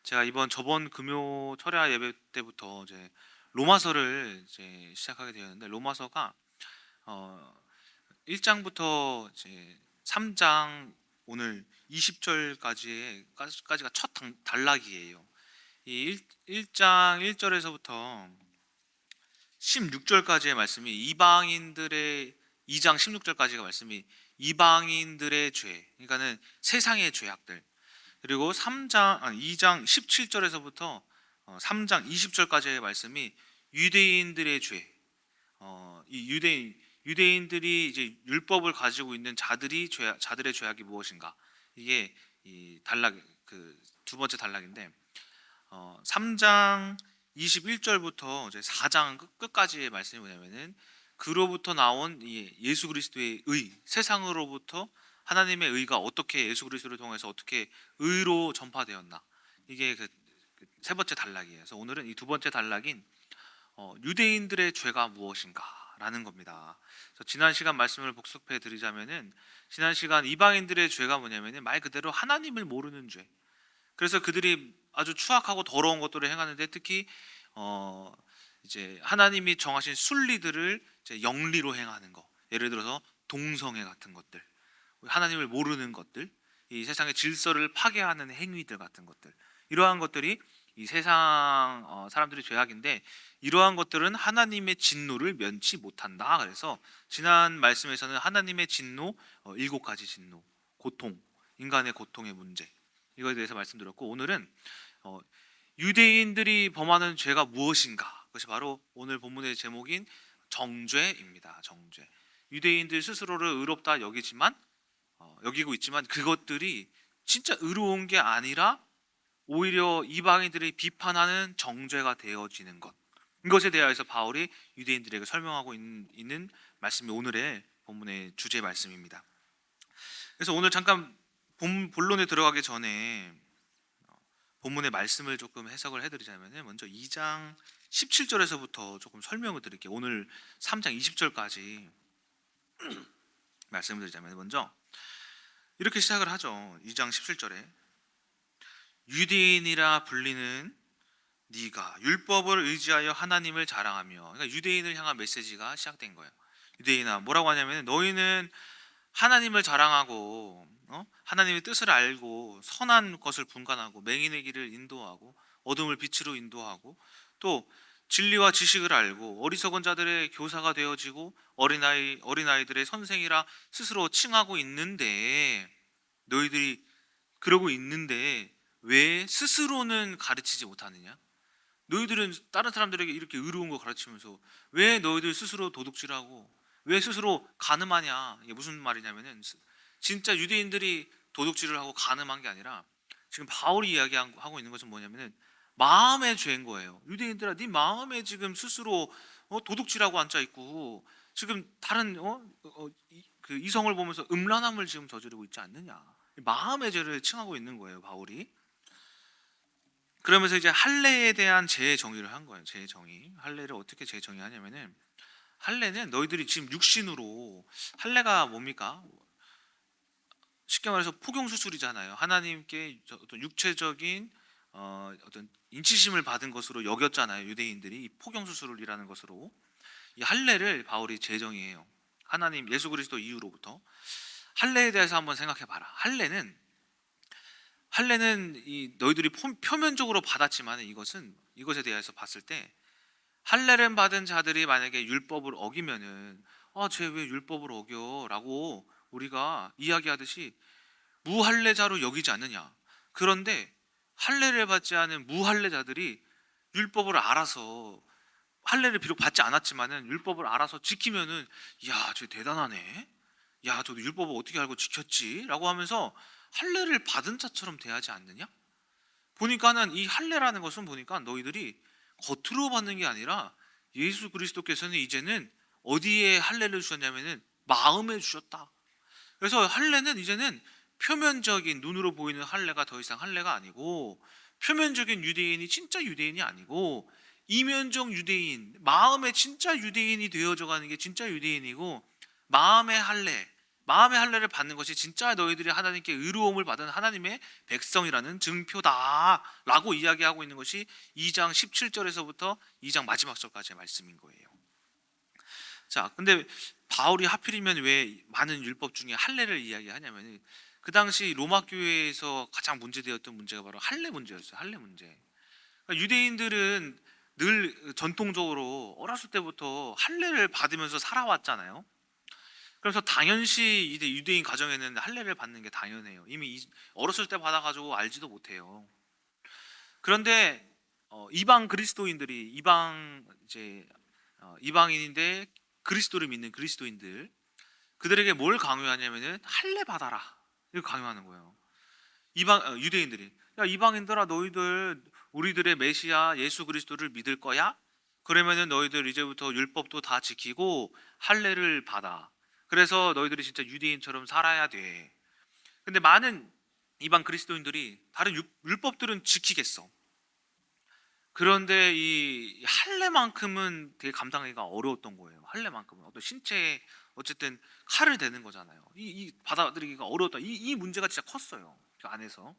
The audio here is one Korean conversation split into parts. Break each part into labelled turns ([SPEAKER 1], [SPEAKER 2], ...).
[SPEAKER 1] 제가 저번 금요 철야 예배 때부터 이제 로마서를 이제 시작하게 되었는데, 로마서가 어 1장부터 이제 3장 오늘 20절까지가 첫 단락이에요. 이 1장 1절에서부터 16절까지의 말씀이 이방인들의, 2장 16절까지가 말씀이 이방인들의 죄, 그러니까는 세상의 죄악들. 그리고 2장 17절에서부터 3장 20절까지의 말씀이 유대인들의 죄. 이 유대인들이 이제 율법을 가지고 있는 자들의 죄악이 무엇인가? 이게 이 단락, 그 두 번째 단락인데, 3장 21절부터 이제 4장 끝까지의 말씀이 뭐냐면은, 그로부터 나온 이 예수 그리스도의 의, 세상으로부터 하나님의 의가 어떻게 예수 그리스도를 통해서 어떻게 의로 전파되었나, 이게 세 번째 단락이에요. 그래서 오늘은 이 두 번째 단락인 유대인들의 죄가 무엇인가라는 겁니다. 그래서 지난 시간 말씀을 복습해 드리자면은, 지난 시간 이방인들의 죄가 뭐냐면은 말 그대로 하나님을 모르는 죄. 그래서 그들이 아주 추악하고 더러운 것들을 행하는데, 특히 이제 하나님이 정하신 순리들을 이제 영리로 행하는 거. 예를 들어서 동성애 같은 것들, 하나님을 모르는 것들, 이 세상의 질서를 파괴하는 행위들 같은 것들, 이러한 것들이 이 세상 사람들의 죄악인데, 이러한 것들은 하나님의 진노를 면치 못한다. 그래서 지난 말씀에서는 하나님의 진노, 7가지 진노, 고통, 인간의 고통의 문제, 이거에 대해서 말씀드렸고, 오늘은 유대인들이 범하는 죄가 무엇인가, 그것이 바로 오늘 본문의 제목인 정죄입니다. 정죄. 유대인들 스스로를 의롭다 여기고 있지만, 그것들이 진짜 의로운 게 아니라 오히려 이방인들이 비판하는 정죄가 되어지는 것, 이것에 대해서 바울이 유대인들에게 설명하고 있는 말씀이 오늘의 본문의 주제 말씀입니다. 그래서 오늘 잠깐 본론에 들어가기 전에 본문의 말씀을 조금 해석을 해드리자면, 먼저 2장 17절에서부터 조금 설명을 드릴게요. 오늘 3장 20절까지 말씀을 드리자면, 먼저 이렇게 시작을 하죠. 2장 17절에 유대인이라 불리는 네가 율법을 의지하여 하나님을 자랑하며, 그러니까 유대인을 향한 메시지가 시작된 거예요. 유대인아, 뭐라고 하냐면, 너희는 하나님을 자랑하고 하나님의 뜻을 알고 선한 것을 분간하고 맹인의 길을 인도하고 어둠을 빛으로 인도하고, 또 진리와 지식을 알고 어리석은 자들의 교사가 되어지고 어린아이들의 선생이라 스스로 칭하고 있는데, 너희들이 그러고 있는데 왜 스스로는 가르치지 못하느냐? 너희들은 다른 사람들에게 이렇게 의로운 거 가르치면서 왜 너희들 스스로 도둑질하고 왜 스스로 가늠하냐? 이게 무슨 말이냐면은, 진짜 유대인들이 도둑질을 하고 가늠한 게 아니라, 지금 바울이 이야기하고 있는 것은 뭐냐면은 마음의 죄인 거예요. 유대인들아, 네 마음에 지금 스스로 도둑질하고 앉아 있고, 지금 다른 그 이성을 보면서 음란함을 지금 저지르고 있지 않느냐? 마음의 죄를 칭하고 있는 거예요, 바울이. 그러면서 이제 할례에 대한 재정의를 한 거예요. 재정의. 할례를 어떻게 재정의하냐면은, 할례는 너희들이 지금 육신으로, 할례가 뭡니까? 쉽게 말해서 포경 수술이잖아요. 하나님께 어떤 육체적인 어떤 인치심을 받은 것으로 여겼잖아요. 유대인들이 이 포경 수술이라는 것으로. 이 할례를 바울이 재정의해요. 하나님 예수 그리스도 이후로부터. 할례에 대해서 한번 생각해 봐라. 할례는 이 너희들이 표면적으로 받았지만, 이것에 대해서 봤을 때, 할례를 받은 자들이 만약에 율법을 어기면은, 쟤 왜 율법을 어겨라고 우리가 이야기하듯이 무할례자로 여기지 않느냐. 그런데 할례를 받지 않은 무할례자들이 율법을 알아서, 할례를 비록 받지 않았지만은 율법을 알아서 지키면은, 야, 쟤 대단하네. 야, 저도 율법을 어떻게 알고 지켰지라고 하면서 할례를 받은 자처럼 대하지 않느냐? 보니까는 이 할례라는 것은, 보니까 너희들이 겉으로 받는 게 아니라 예수 그리스도께서는 이제는 어디에 할례를 주셨냐면은 마음에 주셨다. 그래서 할례는 이제는 표면적인 눈으로 보이는 할례가 더 이상 할례가 아니고, 표면적인 유대인이 진짜 유대인이 아니고 이면적 유대인, 마음의 진짜 유대인이 되어져 가는 게 진짜 유대인이고, 마음의 할례, 마음의 할례를 받는 것이 진짜 너희들이 하나님께 의로움을 받은 하나님의 백성이라는 증표다라고 이야기하고 있는 것이 2장 17절에서부터 2장 마지막 절까지의 말씀인 거예요. 자, 근데 바울이 하필이면 왜 많은 율법 중에 할례를 이야기하냐면 그 당시 로마 교회에서 가장 문제되었던 문제가 바로 할례 문제였어요. 할례 문제. 그러니까 유대인들은 늘 전통적으로 어렸을 때부터 할례를 받으면서 살아왔잖아요. 그래서 당연시 이제 유대인 가정에는 할례를 받는 게 당연해요. 이미 어렸을 때 받아가지고 알지도 못해요. 그런데 이방 그리스도인들이 이방인인데 그리스도를 믿는 그리스도인들, 그들에게 뭘 강요하냐면은 할례 받아라 이걸 강요하는 거예요. 유대인들이, 야 이방인들아, 너희들 우리들의 메시아 예수 그리스도를 믿을 거야? 그러면은 너희들 이제부터 율법도 다 지키고 할례를 받아. 그래서 너희들이 진짜 유대인처럼 살아야 돼. 근데 많은 이방 그리스도인들이 다른 율법들은 지키겠어. 그런데 이 할례만큼은 되게 감당하기가 어려웠던 거예요. 할례만큼은 어떤 신체에 어쨌든 칼을 대는 거잖아요. 이 받아들이기가 어려웠다. 이 문제가 진짜 컸어요. 그 안에서.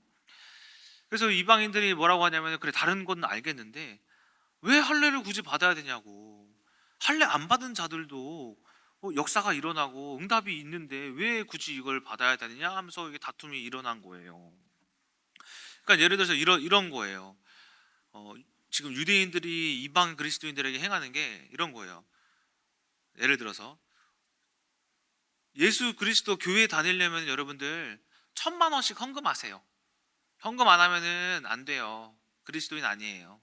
[SPEAKER 1] 그래서 이방인들이 뭐라고 하냐면, 그래 다른 건 알겠는데 왜 할례를 굳이 받아야 되냐고. 할례 안 받은 자들도 역사가 일어나고 응답이 있는데 왜 굳이 이걸 받아야 되느냐 하면서 이게 다툼이 일어난 거예요. 그러니까 예를 들어서 이런 거예요. 지금 유대인들이 이방 그리스도인들에게 행하는 게 이런 거예요. 예를 들어서 예수 그리스도 교회 다니려면 여러분들 1,000만 원씩 헌금하세요. 헌금 안 하면은 안 돼요. 그리스도인 아니에요.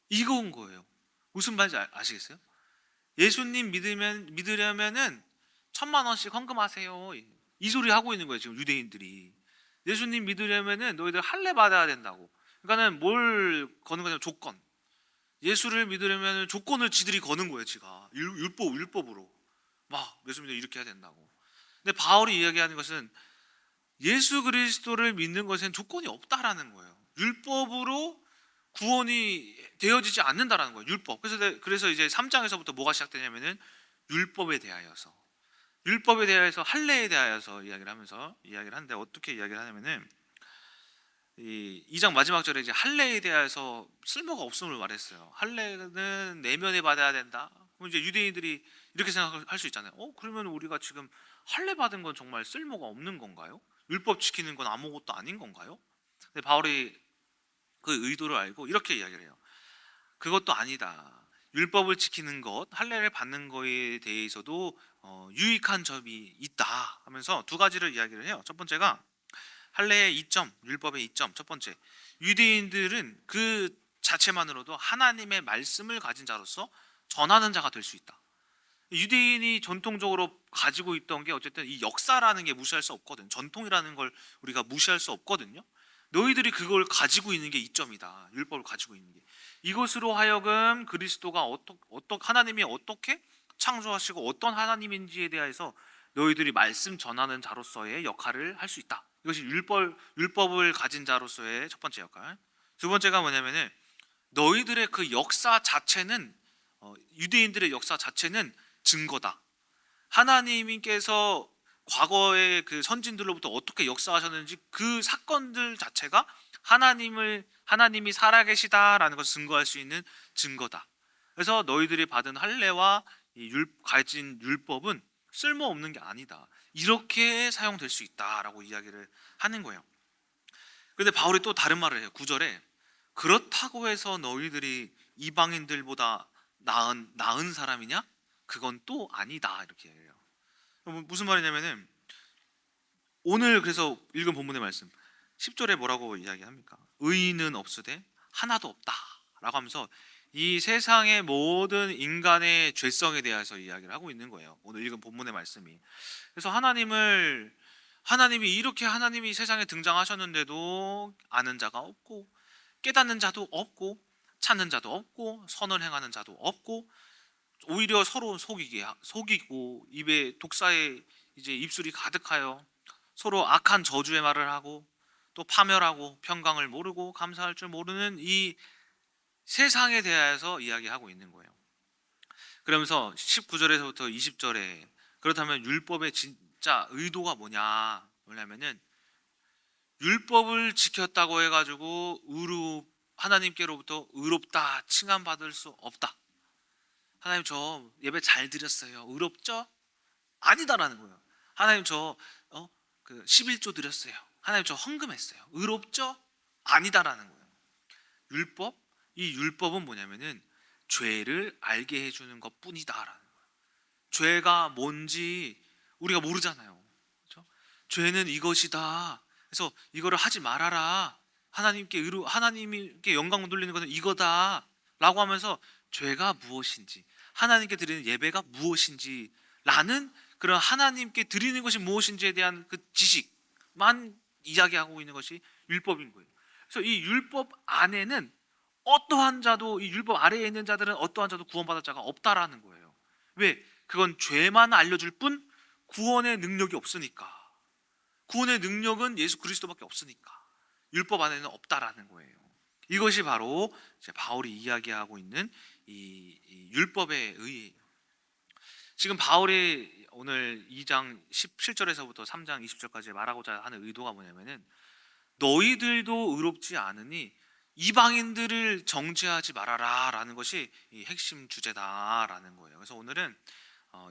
[SPEAKER 1] 이거인 거예요. 무슨 말인지 아시겠어요? 예수님 믿으려면은 1,000만 원씩 헌금하세요. 이 소리 하고 있는 거예요, 지금 유대인들이. 예수님 믿으려면은 너희들 할례 받아야 된다고. 그러니까는 뭘 거는 거냐면 조건. 예수를 믿으려면 조건을 지들이 거는 거예요, 지가. 율법으로. 막 예수 믿으면 이렇게 해야 된다고. 근데 바울이 이야기하는 것은 예수 그리스도를 믿는 것엔 조건이 없다라는 거예요. 율법으로 구원이 되어지지 않는다라는 거예요. 율법. 그래서 이제 3장에서부터 뭐가 시작되냐면은 율법에 대하여서 할례에 대하여서 이야기를 하는데, 어떻게 이야기를 하냐면은 이 2장 마지막 절에 이제 할례에 대해서 쓸모가 없음을 말했어요. 할례는 내면에 받아야 된다. 그럼 이제 유대인들이 이렇게 생각할 수 있잖아요. 그러면 우리가 지금 할례 받은 건 정말 쓸모가 없는 건가요? 율법 지키는 건 아무것도 아닌 건가요? 근데 바울이 그 의도를 알고 이렇게 이야기를 해요. 그것도 아니다. 율법을 지키는 것, 할례를 받는 거에 대해서도 유익한 점이 있다 하면서 두 가지를 이야기를 해요. 첫 번째가 할례의 이점, 율법의 이점. 첫 번째, 유대인들은 그 자체만으로도 하나님의 말씀을 가진 자로서 전하는 자가 될 수 있다. 유대인이 전통적으로 가지고 있던 게 어쨌든 이 역사라는 게 무시할 수 없거든. 전통이라는 걸 우리가 무시할 수 없거든요. 너희들이 그걸 가지고 있는 게 이점이다. 율법을 가지고 있는 게. 이것으로 하여금 그리스도가 하나님이 어떻게 창조하시고 어떤 하나님인지에 대해서 너희들이 말씀 전하는 자로서의 역할을 할 수 있다. 이것이 율법을 가진 자로서의 첫 번째 역할. 두 번째가 뭐냐면은 너희들의 그 역사 자체는 유대인들의 역사 자체는 증거다. 하나님께서 과거의 그 선진들로부터 어떻게 역사하셨는지 그 사건들 자체가 하나님이 살아계시다라는 것을 증거할 수 있는 증거다. 그래서 너희들이 받은 할례와 가진 율법은 쓸모없는 게 아니다. 이렇게 사용될 수 있다라고 이야기를 하는 거예요. 그런데 바울이 또 다른 말을 해요. 9절에 그렇다고 해서 너희들이 이방인들보다 나은 사람이냐? 그건 또 아니다. 이렇게 해요. 무슨 말이냐면은 오늘 그래서 읽은 본문의 말씀 10절에 뭐라고 이야기합니까? 의인은 없으되 하나도 없다 라고 하면서 이 세상의 모든 인간의 죄성에 대해서 이야기를 하고 있는 거예요. 오늘 읽은 본문의 말씀이. 그래서 하나님이 세상에 등장하셨는데도 아는 자가 없고 깨닫는 자도 없고 찾는 자도 없고 선을 행하는 자도 없고 오히려 서로 속이고 입에 독사의 이제 입술이 가득하여 서로 악한 저주의 말을 하고 또 파멸하고 평강을 모르고 감사할 줄 모르는 이 세상에 대해서 이야기하고 있는 거예요. 그러면서 19절에서부터 20절에 그렇다면 율법의 진짜 의도가 뭐냐면은 율법을 지켰다고 해가지고 하나님께로부터 의롭다 칭함받을 수 없다. 하나님 저 예배 잘 드렸어요. 의롭죠? 아니다라는 거예요. 하나님 저 11조 드렸어요. 하나님 저 헌금했어요. 의롭죠? 아니다라는 거예요. 이 율법은 뭐냐면은 죄를 알게 해주는 것뿐이다라는 거예요. 죄가 뭔지 우리가 모르잖아요. 그렇죠? 죄는 이것이다. 그래서 이거를 하지 말아라. 하나님께 영광 돌리는 것은 이거다라고 하면서 죄가 무엇인지, 하나님께 드리는 예배가 무엇인지라는 그런 하나님께 드리는 것이 무엇인지에 대한 그 지식만 이야기하고 있는 것이 율법인 거예요. 그래서 이 율법 안에는 이 율법 아래에 있는 자들은 어떠한 자도 구원받을 자가 없다라는 거예요. 왜? 그건 죄만 알려줄 뿐 구원의 능력이 없으니까. 구원의 능력은 예수 그리스도밖에 없으니까 율법 안에는 없다라는 거예요. 이것이 바로 이제 바울이 이야기하고 있는 이 율법의 의의예요. 지금 바울이 오늘 2장 17절에서부터 3장 20절까지 말하고자 하는 의도가 뭐냐면은 너희들도 의롭지 않으니 이방인들을 정죄하지 말아라 라는 것이 이 핵심 주제다라는 거예요. 그래서 오늘은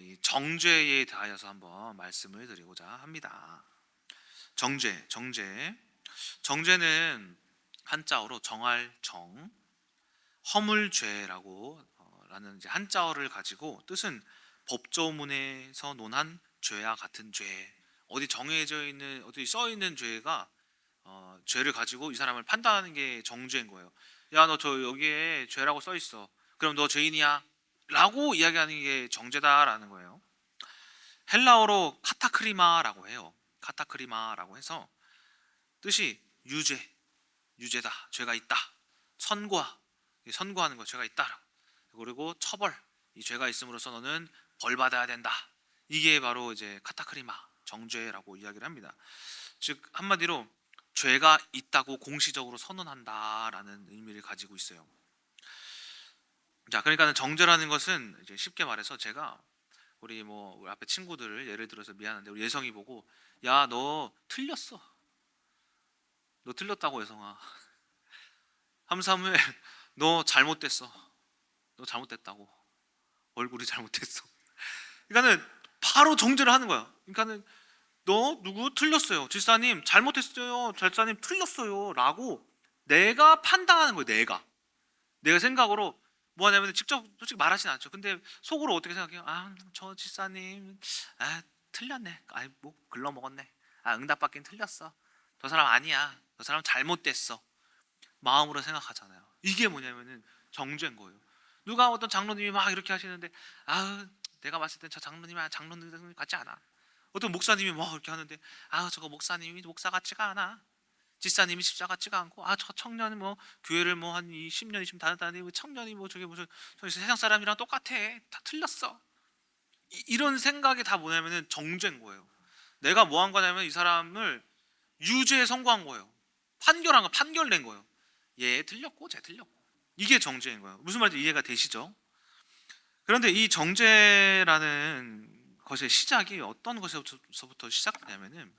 [SPEAKER 1] 이 정죄에 대하여서 한번 말씀을 드리고자 합니다. 정죄는 한자어로 정할 정, 허물죄라고 라는 이제 한자어를 가지고 뜻은 법조문에서 논한 죄와 같은 죄, 어디 정해져 있는 어디 써 있는 죄가 죄를 가지고 이 사람을 판단하는 게 정죄인 거예요. 야, 너 저 여기에 죄라고 써 있어. 그럼 너 죄인이야? 라고 이야기하는 게 정죄다라는 거예요. 헬라어로 카타크리마라고 해요. 카타크리마라고 해서 뜻이 유죄다, 죄가 있다. 선고하는 거, 죄가 있다. 그리고 처벌, 이 죄가 있음으로써 너는 벌 받아야 된다. 이게 바로 이제 카타크리마, 정죄라고 이야기를 합니다. 즉 한마디로 죄가 있다고 공시적으로 선언한다라는 의미를 가지고 있어요. 자, 그러니까는 정죄라는 것은 이제 쉽게 말해서 제가 우리 앞에 친구들을 예를 들어서 미안한데 우리 예성이 보고 야, 너 틀렸어. 너 틀렸다고 예성아. 함사무엘 너 잘못됐어. 너 잘못됐다고. 얼굴이 잘못됐어. 그러니까는 바로 정죄를 하는 거야. 그러니까는 너 누구 틀렸어요. 집사님 잘못했어요. 집사님 틀렸어요. 라고 내가 판단하는 거예요. 내가 생각으로 뭐 하냐면 직접 솔직히 말하진 않죠. 근데 속으로 어떻게 생각해요? 저 집사님 틀렸네. 뭐 글러먹었네. 응답받긴 틀렸어. 저 사람 아니야. 저 사람 잘못됐어. 마음으로 생각하잖아요. 이게 뭐냐면은 정죄인 거예요. 누가 어떤 장로님이 막 이렇게 하시는데 내가 봤을 땐 저 장로님 같지 않아. 어떤 목사님이 뭐 이렇게 하는데 저거 목사님이 목사 같지가 않아. 집사님이 집사 같지가 않고 저 청년은 뭐 교회를 뭐 한 10년 20년 다녔다니 청년이 뭐 저게 무슨 세상 사람이랑 똑같아. 다 틀렸어. 이런 생각이 다 뭐냐면은 정죄인 거예요. 내가 뭐 한 거냐면 이 사람을 유죄에 선고한 거예요. 판결낸 거예요. 얘 틀렸고 쟤 틀렸고. 이게 정죄인 거예요. 무슨 말인지 이해가 되시죠? 그런데 이 정죄라는 것의 시작이 어떤 것에서부터 시작되냐면은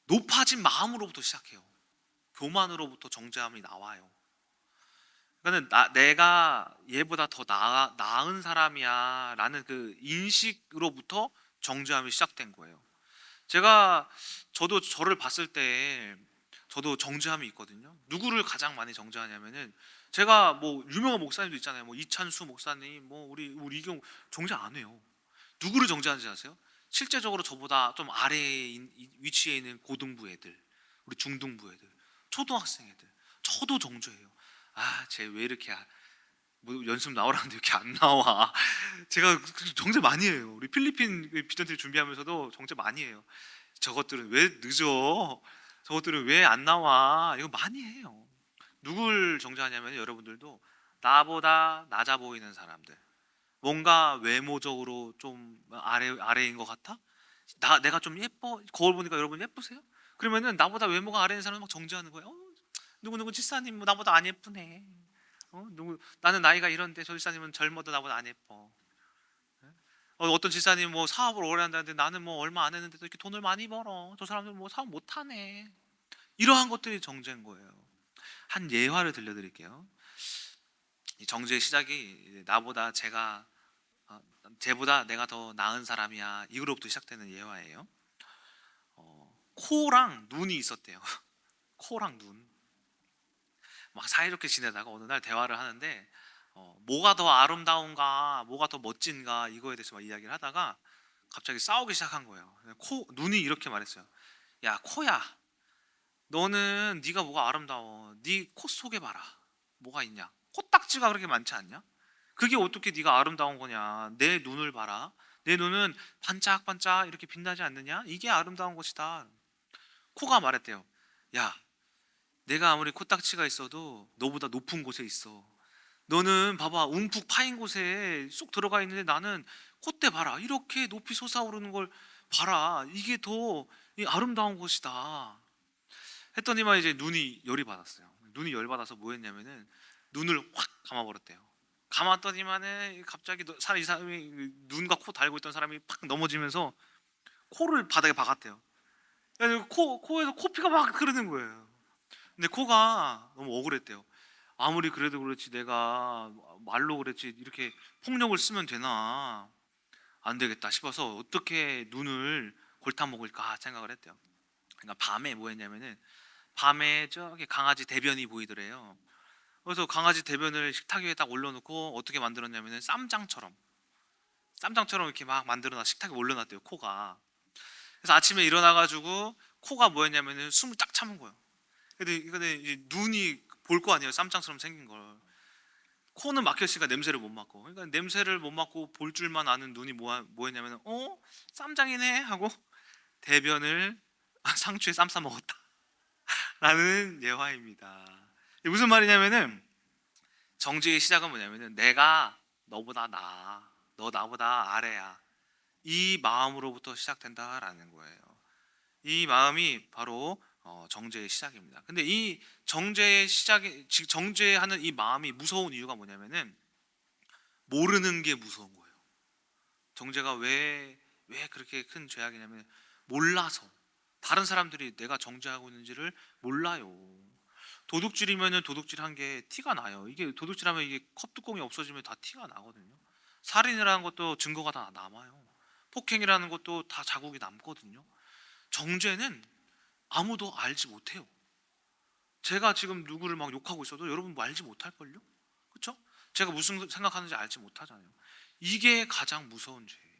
[SPEAKER 1] 높아진 마음으로부터 시작해요. 교만으로부터 정죄함이 나와요. 그러니까 내가 얘보다 더 나은 사람이야 라는 그 인식으로부터 정죄함이 시작된 거예요. 저도 저를 봤을 때 저도 정죄함이 있거든요. 누구를 가장 많이 정죄하냐면은 제가 뭐 유명한 목사님도 있잖아요. 뭐 이찬수 목사님, 뭐 우리 이경 정죄 안 해요. 누구를 정죄하는지 아세요? 실제적으로 저보다 좀 아래에 위치해 있는 고등부 애들, 우리 중등부 애들, 초등학생 애들, 저도 정죄해요. 쟤 왜 이렇게 뭐 연습 나오라는데 이렇게 안 나와. 제가 정죄 많이 해요. 우리 필리핀 비전트를 준비하면서도 정죄 많이 해요. 저것들은 왜 늦어? 저것들은 왜 안 나와? 이거 많이 해요. 누굴 정죄하냐면 여러분들도 나보다 낮아 보이는 사람들, 뭔가 외모적으로 좀 아래인 것 같아? 내가 좀 예뻐? 거울 보니까 여러분 예쁘세요? 그러면은 나보다 외모가 아래인 사람을 막 정죄하는 거예요. 누구 집사님 뭐 나보다 안 예쁘네. 나는 나이가 이런데 저 집사님은 젊어도 나보다 안 예뻐. 어떤 집사님 뭐 사업을 오래 한다는데 나는 뭐 얼마 안 했는데도 이렇게 돈을 많이 벌어. 저 사람들 뭐 사업 못 하네. 이러한 것들이 정죄인 거예요. 한 예화를 들려드릴게요. 이 정죄의 시작이 나보다 어, 쟤보다 내가 더 나은 사람이야. 이거로부터 시작되는 예화예요. 코랑 눈이 있었대요. 코랑 눈. 막 사이좋게 지내다가 어느 날 대화를 하는데 뭐가 더 아름다운가, 뭐가 더 멋진가 이거에 대해서 막 이야기를 하다가 갑자기 싸우기 시작한 거예요. 눈이 이렇게 말했어요. 야, 코야, 너는 네가 뭐가 아름다워? 네 코 속에 봐라. 뭐가 있냐? 코딱지가 그렇게 많지 않냐? 그게 어떻게 네가 아름다운 거냐? 내 눈을 봐라. 내 눈은 반짝반짝 이렇게 빛나지 않느냐? 이게 아름다운 것이다. 코가 말했대요. 야, 내가 아무리 코딱지가 있어도 너보다 높은 곳에 있어. 너는 봐봐, 움푹 파인 곳에 쏙 들어가 있는데 나는 콧대 봐라. 이렇게 높이 솟아오르는 걸 봐라. 이게 더 아름다운 것이다. 했더니만 이제 눈이 열이 받았어요. 눈이 열 받아서 뭐 했냐면은 눈을 확 감아버렸대요. 감았더니만은 갑자기 이 사람이 눈과 코 달고 있던 사람이 팍 넘어지면서 코를 바닥에 박았대요. 그래서 코에서 코피가 막 흐르는 거예요. 근데 코가 너무 억울했대요. 아무리 그래도 그렇지 내가 말로 그랬지 이렇게 폭력을 쓰면 되나 안 되겠다 싶어서 어떻게 눈을 골탕 먹을까 생각을 했대요. 그러니까 밤에 뭐 했냐면은 밤에 저기 강아지 대변이 보이더래요. 그래서 강아지 대변을 식탁 위에 딱 올려놓고 어떻게 만들었냐면은 쌈장처럼 이렇게 막 만들어놔 식탁에 올려놨대요. 코가. 그래서 아침에 일어나가지고 코가 뭐였냐면은 숨을 딱 참은 거예요. 근데 이제 눈이 볼 거 아니에요. 쌈장처럼 생긴 걸. 코는 막혔으니까 냄새를 못 맡고. 그러니까 냄새를 못 맡고 볼 줄만 아는 눈이 뭐였냐면 쌈장이네 하고 대변을 상추에 쌈 싸 먹었다. 라는 예화입니다. 이게 무슨 말이냐면은 정죄의 시작은 뭐냐면은 내가 너보다 나아. 너 나보다 아래야. 이 마음으로부터 시작된다라는 거예요. 이 마음이 바로 정죄의 시작입니다. 근데 이 정죄의 시작이 정죄하는 이 마음이 무서운 이유가 뭐냐면은 모르는 게 무서운 거예요. 정죄가 왜 그렇게 큰 죄악이냐면 몰라서 다른 사람들이 내가 정죄하고 있는지를 몰라요. 도둑질이면은 도둑질한 게 티가 나요. 이게 도둑질하면 이게 컵 뚜껑이 없어지면 다 티가 나거든요. 살인이라는 것도 증거가 다 남아요. 폭행이라는 것도 다 자국이 남거든요. 정죄는 아무도 알지 못해요. 제가 지금 누구를 막 욕하고 있어도 여러분 뭐 알지 못할걸요? 그렇죠? 제가 무슨 생각하는지 알지 못하잖아요. 이게 가장 무서운 죄예요.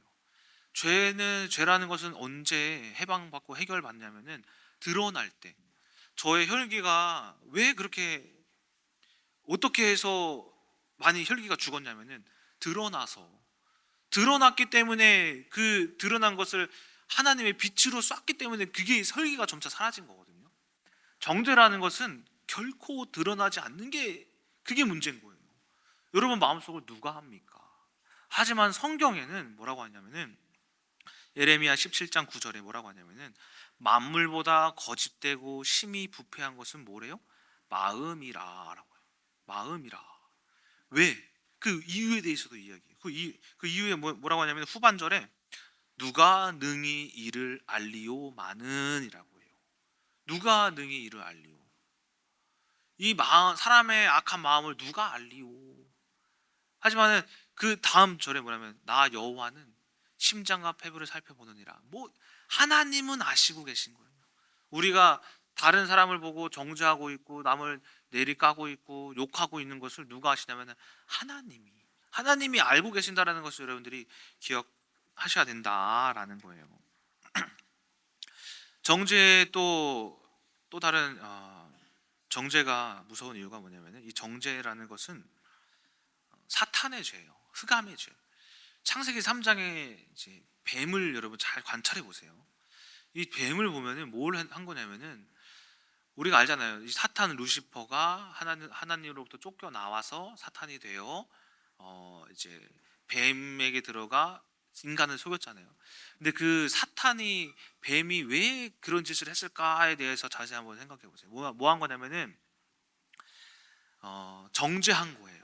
[SPEAKER 1] 죄라는 것은 언제 해방받고 해결받냐면은 드러날 때. 저의 혈기가 왜 그렇게 어떻게 해서 많이 혈기가 죽었냐면은 드러났기 때문에 그 드러난 것을 하나님의 빛으로 쐈기 때문에 그게 혈기가 점차 사라진 거거든요. 정죄라는 것은 결코 드러나지 않는 게 그게 문제인 거예요. 여러분 마음속을 누가 합니까? 하지만 성경에는 뭐라고 하냐면은 예레미야 17장 9절에 뭐라고 하냐면은 만물보다 거짓되고 심히 부패한 것은 뭐래요? 마음이라라고 해요. 마음이라. 왜? 그 이유에 대해서도 이야기해요. 그 이유에 뭐라고 하냐면 후반절에 누가 능히 이를 알리오마는이라고 해요. 누가 능히 이를 알리오? 이 마음, 사람의 악한 마음을 누가 알리오? 하지만은 그 다음 절에 뭐냐면 나 여호와는 심장과 폐부를 살펴보느니라. 뭐 하나님은 아시고 계신 거예요. 우리가 다른 사람을 보고 정죄하고 있고 남을 내리까고 있고 욕하고 있는 것을 누가 아시냐면 하나님이 알고 계신다라는 것을 여러분들이 기억하셔야 된다라는 거예요. 정죄 또 다른 정죄가 무서운 이유가 뭐냐면 이 정죄라는 것은 사탄의 죄예요. 흑암의 죄. 창세기 3장에 이제 뱀을 여러분 잘 관찰해 보세요. 이 뱀을 보면은 뭘 한 거냐면은 우리가 알잖아요. 이 사탄 루시퍼가 하나님으로부터 쫓겨 나와서 사탄이 되어 이제 뱀에게 들어가 인간을 속였잖아요. 근데 그 사탄이 뱀이 왜 그런 짓을 했을까에 대해서 자세히 한번 생각해 보세요. 뭐 한 거냐면은 정죄한 거예요.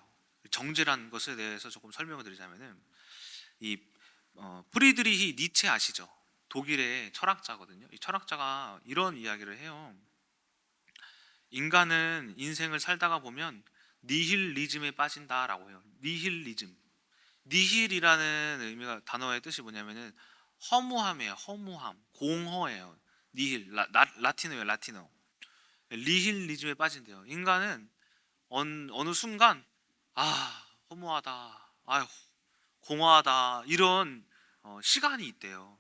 [SPEAKER 1] 정죄라는 것에 대해서 조금 설명을 드리자면은 이 프리드리히 니체 아시죠? 독일의 철학자거든요. 이 철학자가 이런 이야기를 해요. 인간은 인생을 살다가 보면 니힐리즘에 빠진다라고 해요. 니힐리즘. 니힐이라는 의미가 단어의 뜻이 뭐냐면은 허무함이에요. 허무함, 공허해요. 니힐 라틴어예요. 라틴어. 니힐리즘에 빠진대요. 인간은 어느 순간 허무하다, 아휴 공허하다 이런 시간이 있대요.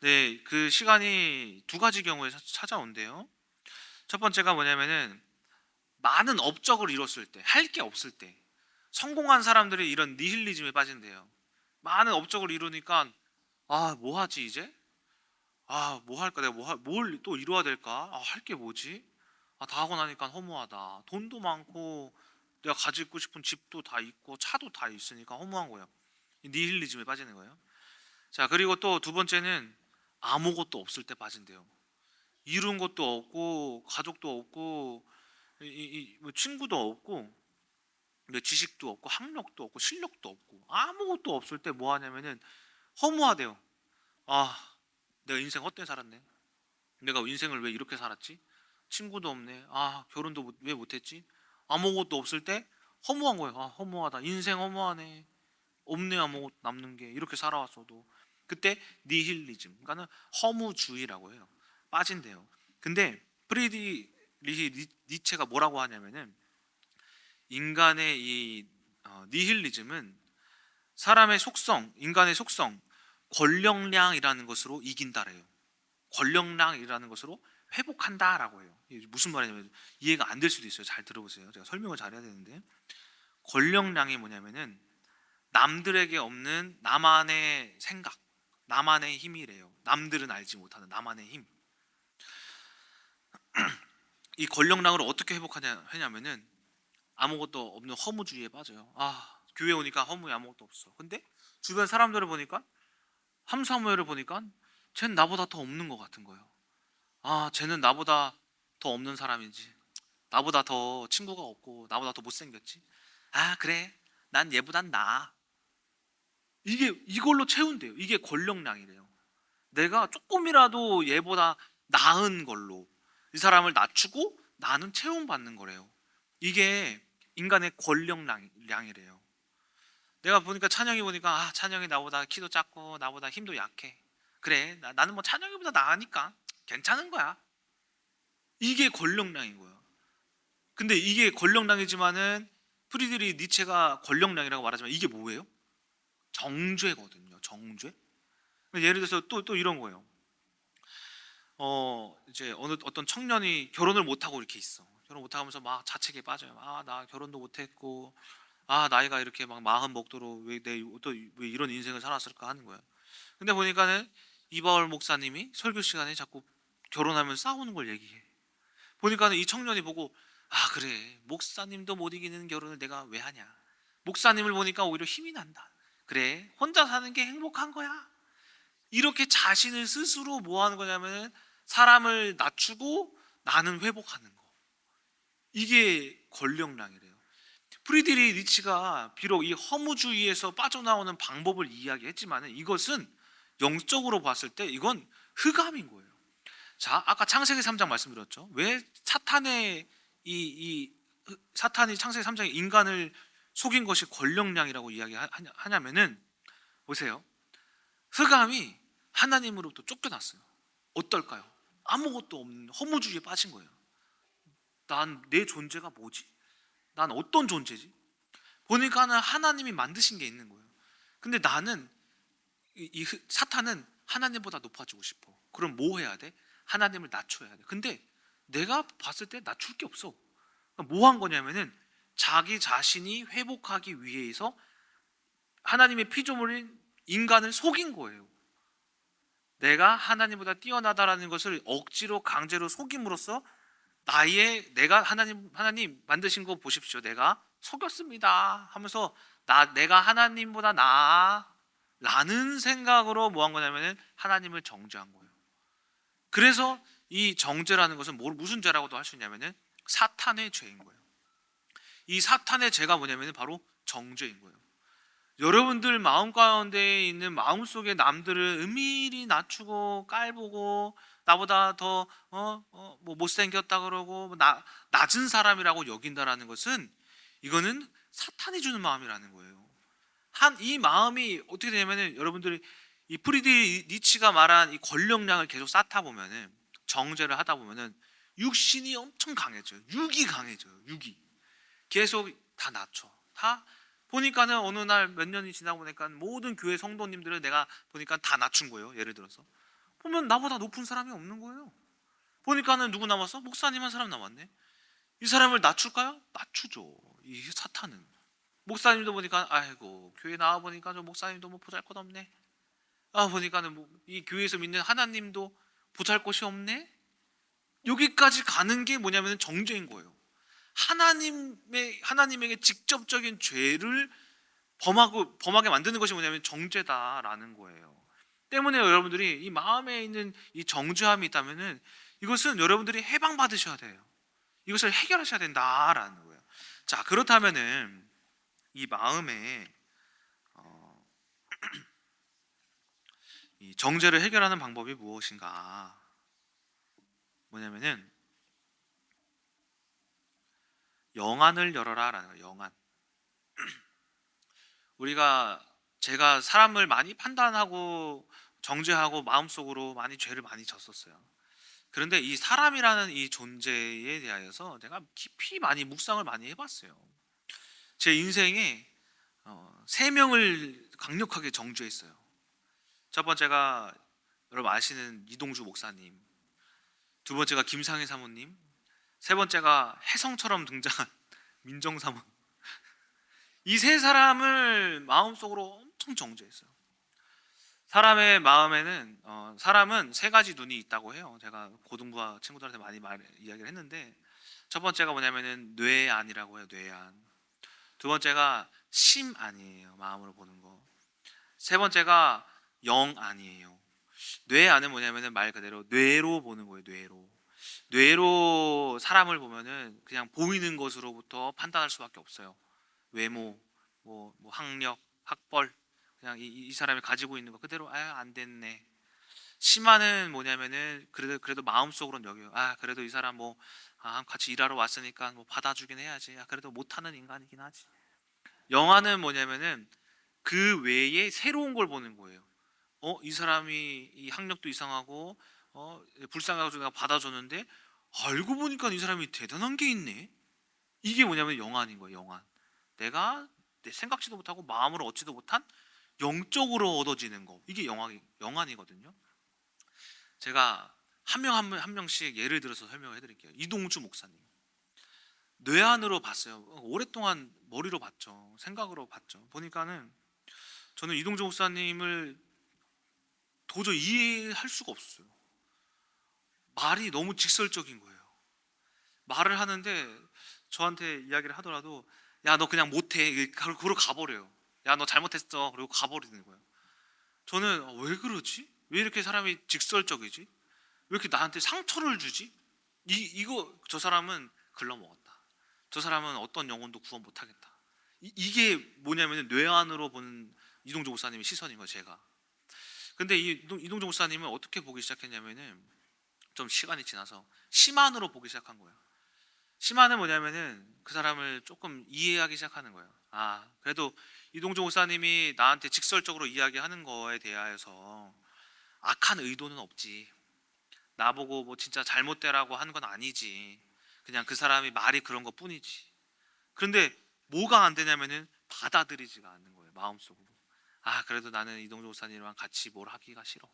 [SPEAKER 1] 네, 그 시간이 두 가지 경우에 찾아온대요. 첫 번째가 뭐냐면은 많은 업적을 이뤘을 때, 할 게 없을 때, 성공한 사람들이 이런 니힐리즘에 빠진대요. 많은 업적을 이루니까 뭐 하지 이제? 뭐 할까? 내가 뭘 또 이루어야 될까? 할 게 뭐지? 다 하고 나니까 허무하다. 돈도 많고 내가 가지고 싶은 집도 다 있고 차도 다 있으니까 허무한 거예요. 니힐리즘에 빠지는 거예요. 자, 그리고 또 두 번째는 아무것도 없을 때 빠진대요. 이룬 것도 없고 가족도 없고 뭐 친구도 없고 지식도 없고 학력도 없고 실력도 없고 아무것도 없을 때 뭐 하냐면은 허무하대요. 아, 내가 인생 헛되이 살았네. 내가 인생을 왜 이렇게 살았지? 친구도 없네. 결혼도 왜 못했지? 아무것도 없을 때 허무한 거예요. 허무하다. 인생 허무하네. 없네, 아무것도 남는 게. 이렇게 살아왔어도. 그때 니힐리즘, 그러니까는 허무주의라고 해요. 빠진대요. 근데 프리드리히 니체가 뭐라고 하냐면은 인간의 이 니힐리즘은 사람의 속성, 인간의 속성, 권력량이라는 것으로 이긴다래요. 권력량이라는 것으로 회복한다라고 해요. 이게 무슨 말이냐면 이해가 안 될 수도 있어요. 잘 들어보세요. 제가 설명을 잘해야 되는데 권력량이 뭐냐면은 남들에게 없는 나만의 생각, 나만의 힘이래요. 남들은 알지 못하는 나만의 힘. 이 권력량을 어떻게 회복하냐면은 아무것도 없는 허무주의에 빠져요. 교회 오니까 허무해 아무것도 없어. 근데 주변 사람들을 보니까 함사모여를 보니까 쟤는 나보다 더 없는 것 같은 거예요. 쟤는 나보다 더 없는 사람이지. 나보다 더 친구가 없고 나보다 더 못생겼지. 그래. 난 얘보단 나아. 이걸로 채운대요. 이게 권력량이래요. 내가 조금이라도 얘보다 나은 걸로 이 사람을 낮추고 나는 채용받는 거래요. 이게 인간의 권력량이래요. 내가 보니까 찬영이 보니까 찬영이 나보다 키도 작고 나보다 힘도 약해. 그래, 나는 뭐 찬영이보다 나으니까 괜찮은 거야. 이게 권력량인 거예요. 근데 이게 권력량이지만은 프리드리히 니체가 권력량이라고 말하지만 이게 뭐예요? 정죄거든요. 정죄. 예를 들어서 또 이런 거예요. 이제 어떤 청년이 결혼을 못 하고 이렇게 있어. 결혼 못 하면서 막 자책에 빠져요. 나 결혼도 못 했고, 나이가 이렇게 막 마흔 먹도록 왜 이런 인생을 살았을까 하는 거예요. 근데 보니까는 이바울 목사님이 설교 시간에 자꾸 결혼하면서 싸우는 걸 얘기해. 보니까는 이 청년이 보고 그래, 목사님도 못 이기는 결혼을 내가 왜 하냐. 목사님을 보니까 오히려 힘이 난다. 그래, 혼자 사는 게 행복한 거야. 이렇게 자신을 스스로 뭐 하는 거냐면 사람을 낮추고 나는 회복하는 거. 이게 권력량이래요. 프리드리히 니치가 비록 이 허무주의에서 빠져나오는 방법을 이야기했지만 이것은 영적으로 봤을 때 이건 흑암인 거예요. 자, 아까 창세기 3장 말씀드렸죠. 왜 사탄이 창세기 3장에 인간을 속인 것이 권력량이라고 이야기하냐면은 보세요. 흑암이 하나님으로부터 쫓겨났어요. 어떨까요? 아무것도 없는 허무주의에 빠진 거예요. 내 존재가 뭐지? 난 어떤 존재지? 보니까는 하나님이 만드신 게 있는 거예요. 근데 나는 사탄은 하나님보다 높아지고 싶어. 그럼 뭐 해야 돼? 하나님을 낮춰야 돼. 근데 내가 봤을 때 낮출 게 없어. 뭐 한 거냐면은 자기 자신이 회복하기 위해서 하나님의 피조물인 인간을 속인 거예요. 내가 하나님보다 뛰어나다라는 것을 억지로 강제로 속임으로써 내가 하나님 만드신 거 보십시오. 내가 속였습니다 하면서 내가 하나님보다 나아 라는 생각으로 뭐 한 거냐면은 하나님을 정죄한 거예요. 그래서 이 정죄라는 것은 무슨 죄라고도 할 수 있냐면은 사탄의 죄인 거예요. 이 사탄의 죄가 뭐냐면은 바로 정죄인 거예요. 여러분들 마음 가운데 있는 마음속의 남들을 은밀히 낮추고 깔보고 나보다 더 못생겼다 그러고 낮은 사람이라고 여긴다라는 것은, 이거는 사탄이 주는 마음이라는 거예요. 이 마음이 어떻게 되냐면은, 여러분들이 이 프리드리히 니치가 말한 이 권력량을 계속 쌓다 보면은, 정죄를 하다 보면은 육신이 엄청 강해져요. 육이 강해져요. 육이 계속 다 낮춰. 다 보니까는 어느 날 몇 년이 지나 보니까 모든 교회 성도님들을 내가 보니까 다 낮춘 거예요. 예를 들어서 보면 나보다 높은 사람이 없는 거예요. 보니까는 누구 남았어? 목사님 한 사람 남았네. 이 사람을 낮출까요? 낮추죠. 이 사탄은. 목사님도 보니까 아이고 교회 나와 보니까 저 목사님도 뭐 보잘것없네. 아 보니까는 뭐 이 교회에서 믿는 하나님도 보잘것이 없네. 여기까지 가는 게 뭐냐면 정죄인 거예요. 하나님에게 직접적인 죄를 범하게 만드는 것이 뭐냐면 정죄다라는 거예요. 때문에 여러분들이 이 마음에 있는 이 정죄함이 있다면은, 이것은 여러분들이 해방받으셔야 돼요. 이것을 해결하셔야 된다라는 거예요. 자, 그렇다면은 이 마음에 이 정죄를 해결하는 방법이 무엇인가? 뭐냐면은 영안을 열어라라는 거예요. 영안. 제가 사람을 많이 판단하고 정죄하고 마음속으로 많이 죄를 많이 졌었어요. 그런데 이 사람이라는 이 존재에 대하여서 제가 깊이 많이 묵상을 많이 해봤어요. 제 인생에 세 명을 강력하게 정죄했어요. 첫 번째가 여러분 아시는 이동주 목사님, 두 번째가 김상희 사모님, 세 번째가 혜성처럼 등장한 민정 사모. 이 세 사람을 마음속으로 엄청 정죄했어요. 사람의 마음에는 사람은 세 가지 눈이 있다고 해요. 제가 고등부와 친구들한테 많이 이야기를 했는데, 첫 번째가 뭐냐면은 뇌안이라고 해요. 뇌안. 두 번째가 심안이에요. 마음으로 보는 거. 세 번째가 영안이에요. 뇌안은 뭐냐면은 말 그대로 뇌로 보는 거예요. 뇌로 사람을 보면은 그냥 보이는 것으로부터 판단할 수밖에 없어요. 외모, 뭐 학력, 학벌, 그냥 이 사람이 가지고 있는 거 그대로 안 됐네. 심한은 뭐냐면은 그래도 마음속으로는 여겨요. 그래도 이 사람 같이 일하러 왔으니까 뭐 받아주긴 해야지. 그래도 못하는 인간이긴 하지. 영화는 뭐냐면은 그 외에 새로운 걸 보는 거예요. 이 사람이 이 학력도 이상하고 불쌍해가지고 내가 받아줬는데 알고 보니까 이 사람이 대단한 게 있네. 이게 뭐냐면 영안인 거예요. 영안. 내가 생각지도 못하고 마음으로 얻지도 못한 영적으로 얻어지는 거, 이게 영안이거든요. 제가 한 명씩 예를 들어서 설명을 해드릴게요. 이동주 목사님, 뇌안으로 봤어요. 오랫동안 머리로 봤죠. 생각으로 봤죠. 보니까는 저는 이동주 목사님을 도저히 이해할 수가 없었어요. 말이 너무 직설적인 거예요. 말을 하는데 저한테 이야기를 하더라도 야 너 그냥 못해, 그러고 가버려요. 야 너 잘못했어, 그리고 가버리는 거예요. 저는 왜 그러지? 왜 이렇게 사람이 직설적이지? 왜 이렇게 나한테 상처를 주지? 저 사람은 글러먹었다. 저 사람은 어떤 영혼도 구원 못하겠다. 이게 뭐냐면 뇌안으로 보는 이동주 목사님의 시선인 거예요. 제가. 근데 이동주 목사님은 어떻게 보기 시작했냐면은, 좀 시간이 지나서 심한으로 보기 시작한 거예요. 심한은 뭐냐면은 그 사람을 조금 이해하기 시작하는 거예요. 그래도 이동주 목사님이 나한테 직설적으로 이야기하는 거에 대하여서 악한 의도는 없지. 나보고 뭐 진짜 잘못되라고 하는 건 아니지. 그냥 그 사람이 말이 그런 것 뿐이지. 그런데 뭐가 안 되냐면은 받아들이지가 않는 거예요. 마음속으로. 그래도 나는 이동주 목사님이랑 같이 뭘 하기가 싫어.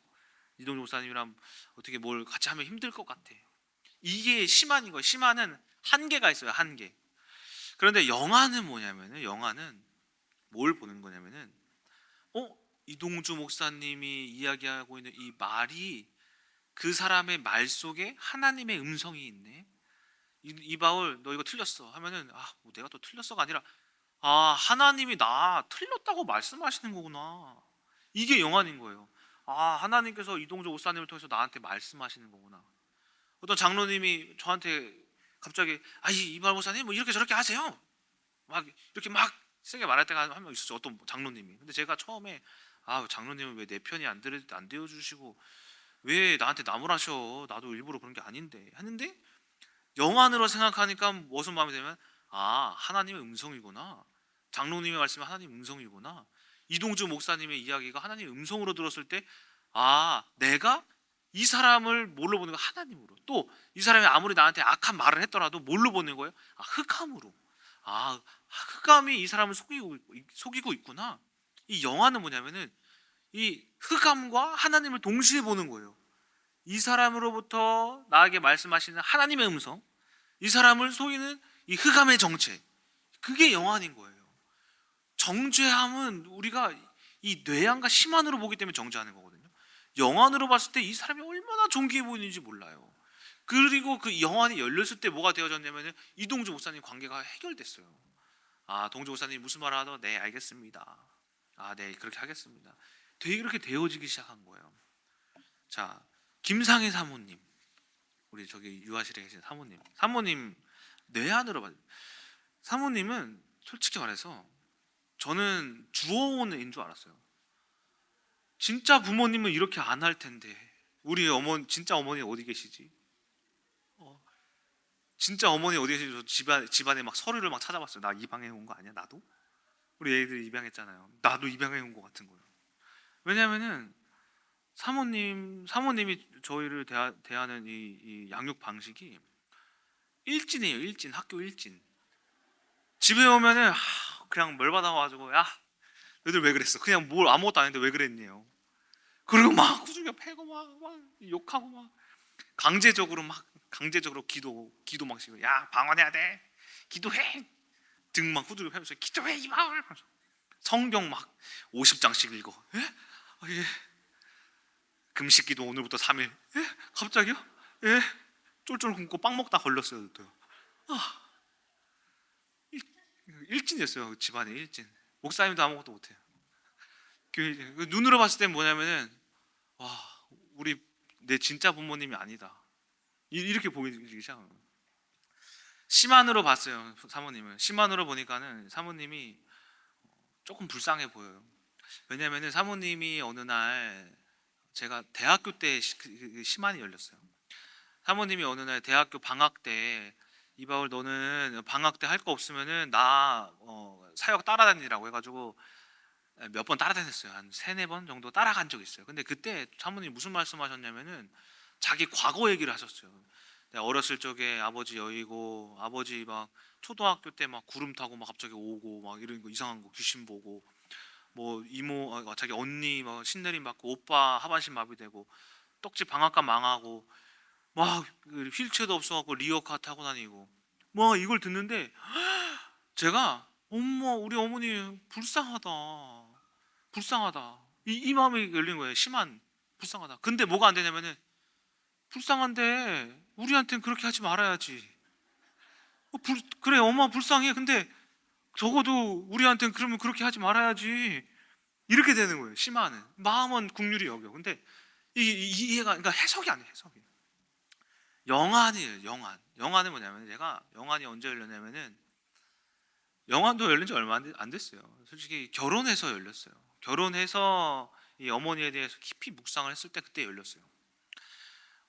[SPEAKER 1] 이동주 목사님이랑 어떻게 뭘 같이 하면 힘들 것 같아. 이게 심한인 거예요. 심한은 한계가 있어요. 한계. 그런데 영화는 뭐냐면은, 영화는 뭘 보는 거냐면은 이동주 목사님이 이야기하고 있는 이 말이 그 사람의 말 속에 하나님의 음성이 있네. 이바울 너 이거 틀렸어 하면은 뭐 내가 또 틀렸어가 아니라 하나님이 나 틀렸다고 말씀하시는 거구나. 이게 영안인 거예요. 하나님께서 이동주 목사님을 통해서 나한테 말씀하시는 거구나. 어떤 장로님이 저한테 갑자기 이발 목사님 뭐 이렇게 저렇게 하세요. 막 이렇게 막 세게 말할 때가 한 명 있었죠. 어떤 장로님이. 근데 제가 처음에 장로님은 왜 내 편이 안 되어 주시고 왜 나한테 나무라셔? 나도 일부러 그런 게 아닌데 하는데 영안으로 생각하니까 무슨 마음이 되면 하나님의 음성이구나. 장로님의 말씀이 하나님의 음성이구나. 이동주 목사님의 이야기가 하나님의 음성으로 들었을 때 내가 이 사람을 뭘로 보는 거야? 하나님으로. 또 이 사람이 아무리 나한테 악한 말을 했더라도 뭘로 보는 거예요? 흑암으로. 흑암이 이 사람을 속이고 있구나. 이 영화는 뭐냐면은 이 흑암과 하나님을 동시에 보는 거예요. 이 사람으로부터 나에게 말씀하시는 하나님의 음성, 이 사람을 속이는 이 흑암의 정체, 그게 영안인 거예요. 정죄함은 우리가 이 뇌안과 심한으로 보기 때문에 정죄하는 거거든요. 영안으로 봤을 때 이 사람이 얼마나 존귀해 보이는지 몰라요. 그리고 그 영안이 열렸을 때 뭐가 되어졌냐면 이동주 목사님 관계가 해결됐어요. 동주 목사님 무슨 말 하더? 네, 알겠습니다. 네, 그렇게 하겠습니다. 되게 그렇게 되어지기 시작한 거예요. 자, 김상희 사모님, 우리 저기 유아실에 계신 사모님 뇌안으로 봐요. 사모님은 솔직히 말해서 저는 주어온 애인 줄 알았어요. 진짜 부모님은 이렇게 안 할 텐데 우리 진짜 어머니 어디 계시지? 진짜 어머니 어디 계시지? 집안에 막 서류를 막 찾아봤어요. 나 입양해 온 거 아니야? 나도? 우리 애들 입양했잖아요. 나도 입양해 온 거 같은 거예요. 왜냐면은 사모님이 저희를 대하는 이 양육 방식이 일진이에요. 일진, 학교 일진. 집에 오면은 그냥 멸 받아가지고 야, 너희들 왜 그랬어? 그냥 뭘 아무것도 안 했는데 왜 그랬니요? 그리고 막 후죽여 패고 막 욕하고 막 강제적으로 기도 막 시고 야, 방언해야 돼. 기도해. 등 막 후두려 패면서 기도해 이 마을. 성경 막 50장씩 읽어. 예? 금식기도 오늘부터 3일. 예? 갑자기요? 예? 쫄쫄 굶고 빵 먹다 걸렸어요. 또. 일진이었어요. 집안의 일진. 목사님도 아무것도 못해요. 눈으로 봤을 땐 뭐냐면은 내 진짜 부모님이 아니다. 이렇게 보이기 시작한 거예요. 심한으로 봤어요. 사모님은 심한으로 보니까는 사모님이 조금 불쌍해 보여요. 왜냐면은 사모님이 어느 날 제가 대학교 때 심한이 열렸어요. 사모님이 어느 날 대학교 방학 때 이바울 너는 방학 때 할 거 없으면은 나 사역 따라다니라고 해가지고 몇 번 따라다녔어요. 한 3-4번 정도 따라간 적이 있어요. 근데 그때 사모님이 무슨 말씀하셨냐면은 자기 과거 얘기를 하셨어요. 내가 어렸을 적에 아버지 여의고 아버지 막 초등학교 때 막 구름 타고 막 갑자기 오고 막 이런 거 이상한 거 귀신 보고 뭐 이모 자기 언니 막 신내림 받고 오빠 하반신 마비되고 떡집 방앗간 망하고 막 휠체어도 없어갖고 리어카 타고 다니고 뭐 이걸 듣는데 제가 어머 우리 어머니 불쌍하다 이 마음이 열린 거예요. 심한 불쌍하다. 근데 뭐가 안 되냐면은 불쌍한데 우리한테는 그렇게 하지 말아야지. 그래 엄마 불쌍해. 근데 적어도 우리한테는 그러면 그렇게 하지 말아야지. 이렇게 되는 거예요. 심한은 마음은 국률이 여겨. 근데 이해가 그러니까 해석이 아니에요. 해석이. 영안이에요. 영안은 뭐냐면 제가 영안이 언제 열렸냐면은 영안도 열린 지 얼마 안 됐어요. 솔직히 결혼해서 열렸어요. 결혼해서 이 어머니에 대해서 깊이 묵상을 했을 때 그때 열렸어요.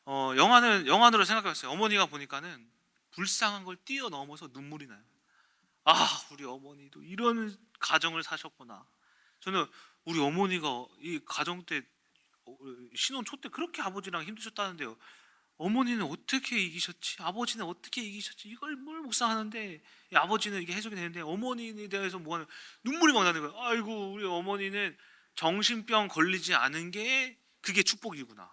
[SPEAKER 1] 영안으로 생각해봤어요. 어머니가 보니까는 불쌍한 걸 뛰어넘어서 눈물이 나요. 우리 어머니도 이런 가정을 사셨구나. 저는 우리 어머니가 이 가정 때 신혼 초 때 그렇게 아버지랑 힘드셨다는데요. 어머니는 어떻게 이기셨지? 아버지는 어떻게 이기셨지? 이걸 뭘 묵상하는데 아버지는 이게 해석이 되는데 어머니에 대해서 뭐하는 눈물이 막 나는 거예요. 아이고 우리 어머니는 정신병 걸리지 않은 게 그게 축복이구나.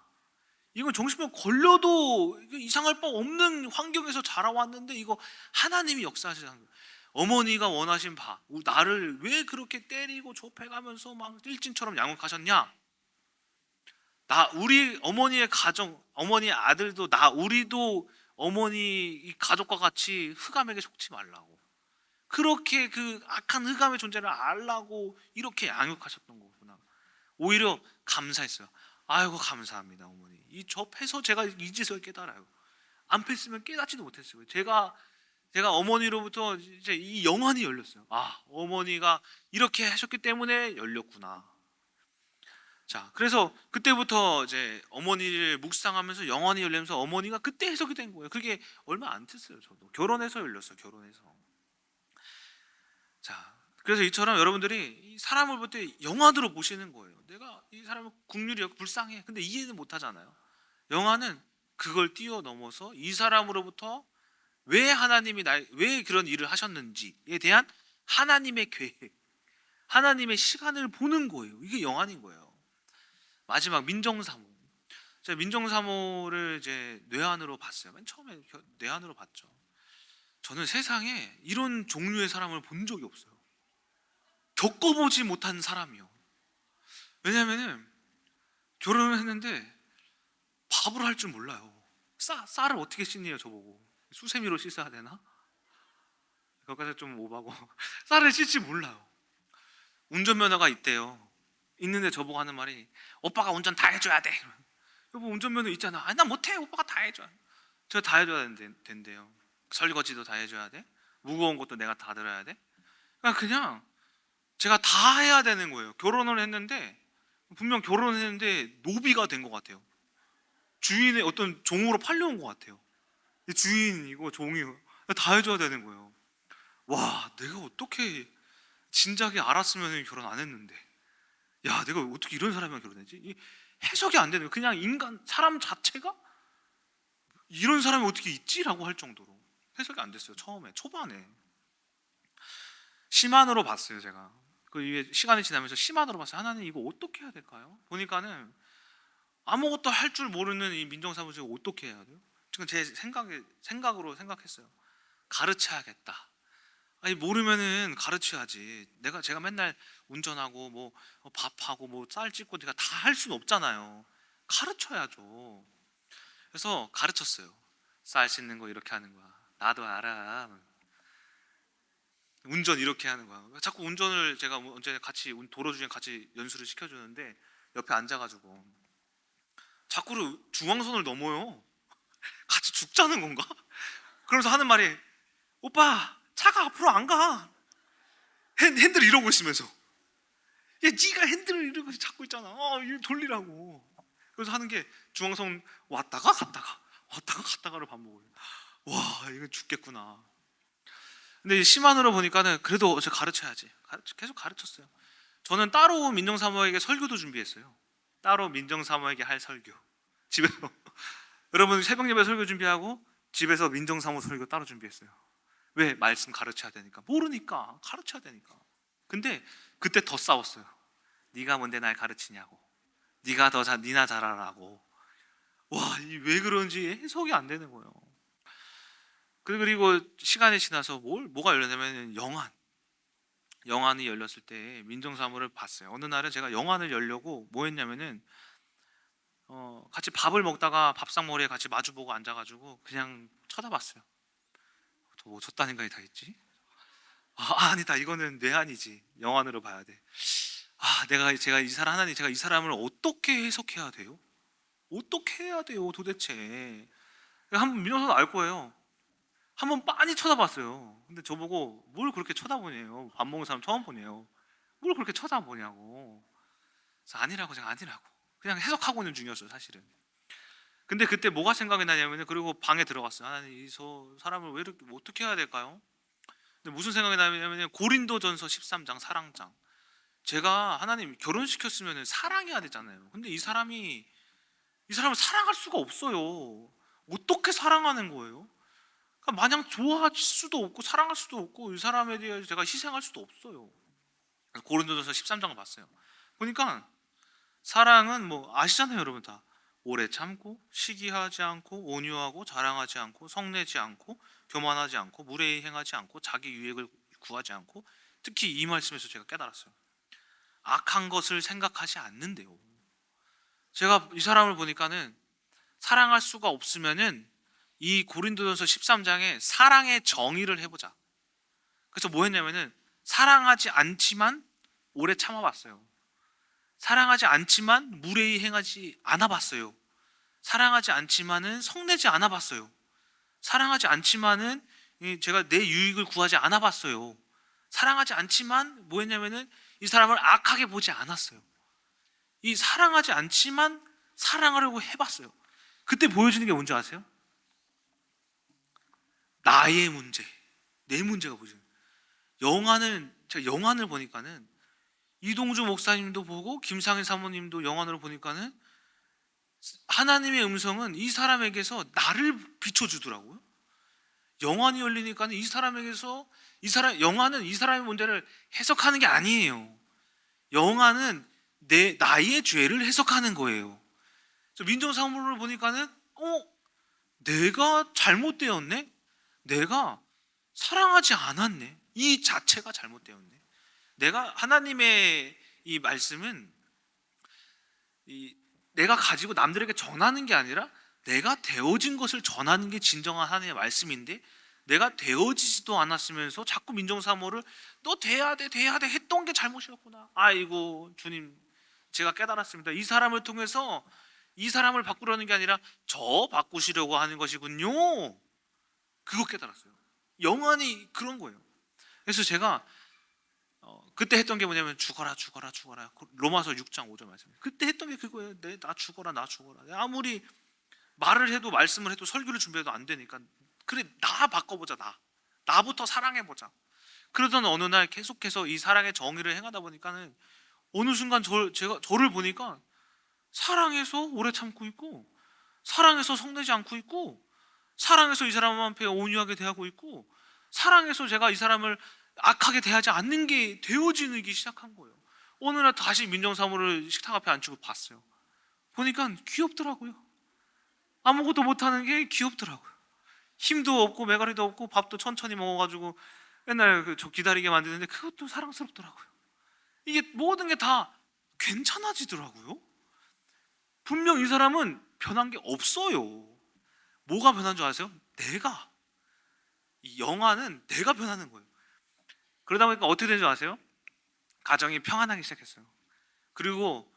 [SPEAKER 1] 이건 정신병 걸려도 이상할 바 없는 환경에서 자라왔는데 이거 하나님이 역사하시는 거예요. 어머니가 원하신 바 나를 왜 그렇게 때리고 좁혀가면서 막 일진처럼 양육하셨냐? 우리 어머니의 가정, 어머니의 아들도 우리도 어머니 이 가족과 같이 흑암에게 속지 말라고 그렇게 그 악한 흑암의 존재를 알라고 이렇게 양육하셨던 거구나. 오히려 감사했어요. 아이고 감사합니다 어머니. 저 패서 제가 이 짓을 깨달아요. 안 팼으면 깨닫지도 못했어요. 제가 제가 어머니로부터 이제 이 영안이 열렸어요. 아, 어머니가 이렇게 하셨기 때문에 열렸구나. 자, 그래서 그때부터 이제 어머니를 묵상하면서 영안이 열리면서 어머니가 그때 해석이 된 거예요. 그게 얼마 안 됐어요. 저도 결혼해서 열렸어요. 결혼해서. 자, 그래서 이처럼 여러분들이 이 사람을 볼 때 영안으로 보시는 거예요. 내가 이 사람은 국률이 불쌍해. 근데 이해는 못 하잖아요. 영안은 그걸 뛰어넘어서 이 사람으로부터 왜 하나님이 왜 그런 일을 하셨는지에 대한 하나님의 계획, 하나님의 시간을 보는 거예요. 이게 영안인 거예요. 마지막 민정사모. 제가 민정사모를 이제 뇌안으로 봤어요. 맨 처음에 뇌안으로 봤죠. 저는 세상에 이런 종류의 사람을 본 적이 없어요. 겪어보지 못한 사람이요. 왜냐면은 결혼을 했는데 밥을 할 줄 몰라요. 쌀을 어떻게 씻네요, 저보고. 수세미로 씻어야 되나? 거기까지 좀 오바고 쌀을 씻지 몰라요. 운전면허가 있대요. 있는데 저보고 하는 말이 오빠가 운전 다 해줘야 돼. 여보 운전면허 있잖아. 아니 나 못해. 오빠가 다 해줘. 제가 다 해줘야 된대요. 설거지도 다 해줘야 돼. 무거운 것도 내가 다 들어야 돼. 그냥 제가 다 해야 되는 거예요. 결혼을 했는데 분명 결혼했는데 노비가 된 것 같아요. 주인의 어떤 종으로 팔려온 것 같아요. 주인이고 종이고 다 해줘야 되는 거예요. 와, 내가 어떻게 진작에 알았으면 결혼 안 했는데, 야, 내가 어떻게 이런 사람이랑 결혼했지? 해석이 안 되는 거예요. 그냥 인간 사람 자체가 이런 사람이 어떻게 있지라고 할 정도로 해석이 안 됐어요. 처음에 초반에 심한으로 봤어요. 제가 그 이게 시간이 지나면서 심한으로 봤어요. 하나님 이거 어떻게 해야 될까요? 보니까는 아무것도 할 줄 모르는 이 민정사무소가 어떻게 해야 돼요? 지금 제 생각으로 생각했어요. 가르쳐야겠다. 아니 모르면은 가르쳐야지. 제가 맨날 운전하고 뭐 밥하고 뭐 쌀 찢고 내가 다 할 수는 없잖아요. 가르쳐야죠. 그래서 가르쳤어요. 쌀 씻는 거 이렇게 하는 거야. 나도 알아. 운전 이렇게 하는 거야. 자꾸 운전을 제가 언제 같이 도로 주행 같이 연수를 시켜주는데 옆에 앉아가지고 자꾸 중앙선을 넘어요. 같이 죽자는 건가? 그러면서 하는 말이 오빠 차가 앞으로 안 가. 핸들 이러고 있으면서 야 네가 핸들을 이러고 잡고 있잖아. 이거 돌리라고. 그래서 하는 게 중앙선 왔다가 갔다가를 반복을 해요. 와 이거 죽겠구나. 근데 심한으로 보니까는 그래도 제가 가르쳐야지. 계속 가르쳤어요. 저는 따로 민정사모에게 설교도 준비했어요. 따로 민정사모에게 할 설교. 집에서 여러분 새벽 예배 설교 준비하고 집에서 민정사모 설교 따로 준비했어요. 왜? 말씀 가르쳐야 되니까. 모르니까 가르쳐야 되니까. 근데 그때 더 싸웠어요. 네가 뭔데 날 가르치냐고. 네가 더 니나 잘하라고. 와, 왜 그런지 해석이 안 되는 거예요. 그리고 시간이 지나서 뭐가 열렸냐면 영안이 열렸을 때 민정사무를 봤어요. 어느 날은 제가 영안을 열려고 뭐 했냐면은 같이 밥을 먹다가 밥상머리에 같이 마주보고 앉아가지고 그냥 쳐다봤어요. 뭐 저딴 생각이 다 있지? 아니다. 이거는 뇌안이지. 영안으로 봐야 돼. 제가 이 사람을 어떻게 해석해야 돼요? 어떻게 해야 돼요, 도대체? 한번 민정사도 알 거예요. 한번 빤히 쳐다봤어요. 근데 저보고 뭘 그렇게 쳐다보냐요. 밥 먹는 사람 처음 보네요. 뭘 그렇게 쳐다보냐고. 그래서 제가 아니라고. 그냥 해석하고 있는 중이었어요, 사실은. 근데 그때 뭐가 생각이 나냐면 그리고 방에 들어갔어요. 하나님, 저 사람을 왜 이렇게 어떻게 해야 될까요? 근데 무슨 생각이 나냐면 고린도전서 13장 사랑장. 제가 하나님 결혼시켰으면 사랑해야 되잖아요. 근데 이 사람을 사랑할 수가 없어요. 어떻게 사랑하는 거예요? 그러니까 마냥 좋아할 수도 없고 사랑할 수도 없고 이 사람에 대해 제가 희생할 수도 없어요. 고린도전서 13장을 봤어요. 보니까 사랑은 뭐 아시잖아요, 여러분 다. 오래 참고 시기하지 않고 온유하고 자랑하지 않고 성내지 않고 교만하지 않고 무례히 행하지 않고 자기 유익을 구하지 않고 특히 이 말씀에서 제가 깨달았어요. 악한 것을 생각하지 않는데요. 제가 이 사람을 보니까는 사랑할 수가 없으면은 이 고린도전서 13장에 사랑의 정의를 해보자. 그래서 뭐 했냐면은 사랑하지 않지만 오래 참아봤어요. 사랑하지 않지만 무례히 행하지 않아봤어요. 사랑하지 않지만은 성내지 않아봤어요. 사랑하지 않지만은 제가 내 유익을 구하지 않아 봤어요. 사랑하지 않지만 뭐 했냐면은 이 사람을 악하게 보지 않았어요. 이 사랑하지 않지만 사랑하려고 해봤어요. 그때 보여주는 게 뭔지 아세요? 나의 문제, 내 문제가 보여주는 거예요. 제가 영안을 보니까는 이동주 목사님도 보고 김상희 사모님도 영안으로 보니까는 하나님의 음성은 이 사람에게서 나를 비춰주더라고요. 영안이 열리니까는 이 사람에게서 영안은 이 사람의 문제를 해석하는 게 아니에요. 영안은 나의 죄를 해석하는 거예요. 민정사무를 보니까는 내가 잘못되었네? 내가 사랑하지 않았네? 이 자체가 잘못되었네. 내가 하나님의 이 말씀은 내가 가지고 남들에게 전하는 게 아니라 내가 되어진 것을 전하는 게 진정한 하나님의 말씀인데 내가 되어지지도 않았으면서 자꾸 민정사모를 너 돼야 돼 했던 게 잘못이었구나. 아이고 주님, 제가 깨달았습니다. 이 사람을 통해서 이 사람을 바꾸려는 게 아니라 저 바꾸시려고 하는 것이군요. 그거 깨달았어요. 영안이 그런 거예요. 그래서 제가 그때 했던 게 뭐냐면 죽어라. 로마서 6장 5절 말씀. 그때 했던 게 그거예요. 나 죽어라. 아무리 말을 해도 말씀을 해도 설교를 준비해도 안 되니까 그래, 나 바꿔보자. 나부터 사랑해보자. 그러던 어느 날 계속해서 이 사랑의 정의를 행하다 보니까는 어느 순간 저를 보니까 사랑해서 오래 참고 있고, 사랑해서 성내지 않고 있고, 사랑해서 이 사람 앞에 온유하게 대하고 있고, 사랑해서 제가 이 사람을 악하게 대하지 않는 게 되어지기 시작한 거예요. 어느 날 다시 민정사무를 식탁 앞에 앉히고 봤어요. 보니까 귀엽더라고요. 아무것도 못하는 게 귀엽더라고요. 힘도 없고 매가리도 없고 밥도 천천히 먹어가지고 맨날 저 기다리게 만드는데 그것도 사랑스럽더라고요. 이게 모든 게 다 괜찮아지더라고요. 분명 이 사람은 변한 게 없어요. 뭐가 변한 줄 아세요? 이 영화는 내가 변하는 거예요. 그러다 보니까 어떻게 된 줄 아세요? 가정이 평안하기 시작했어요. 그리고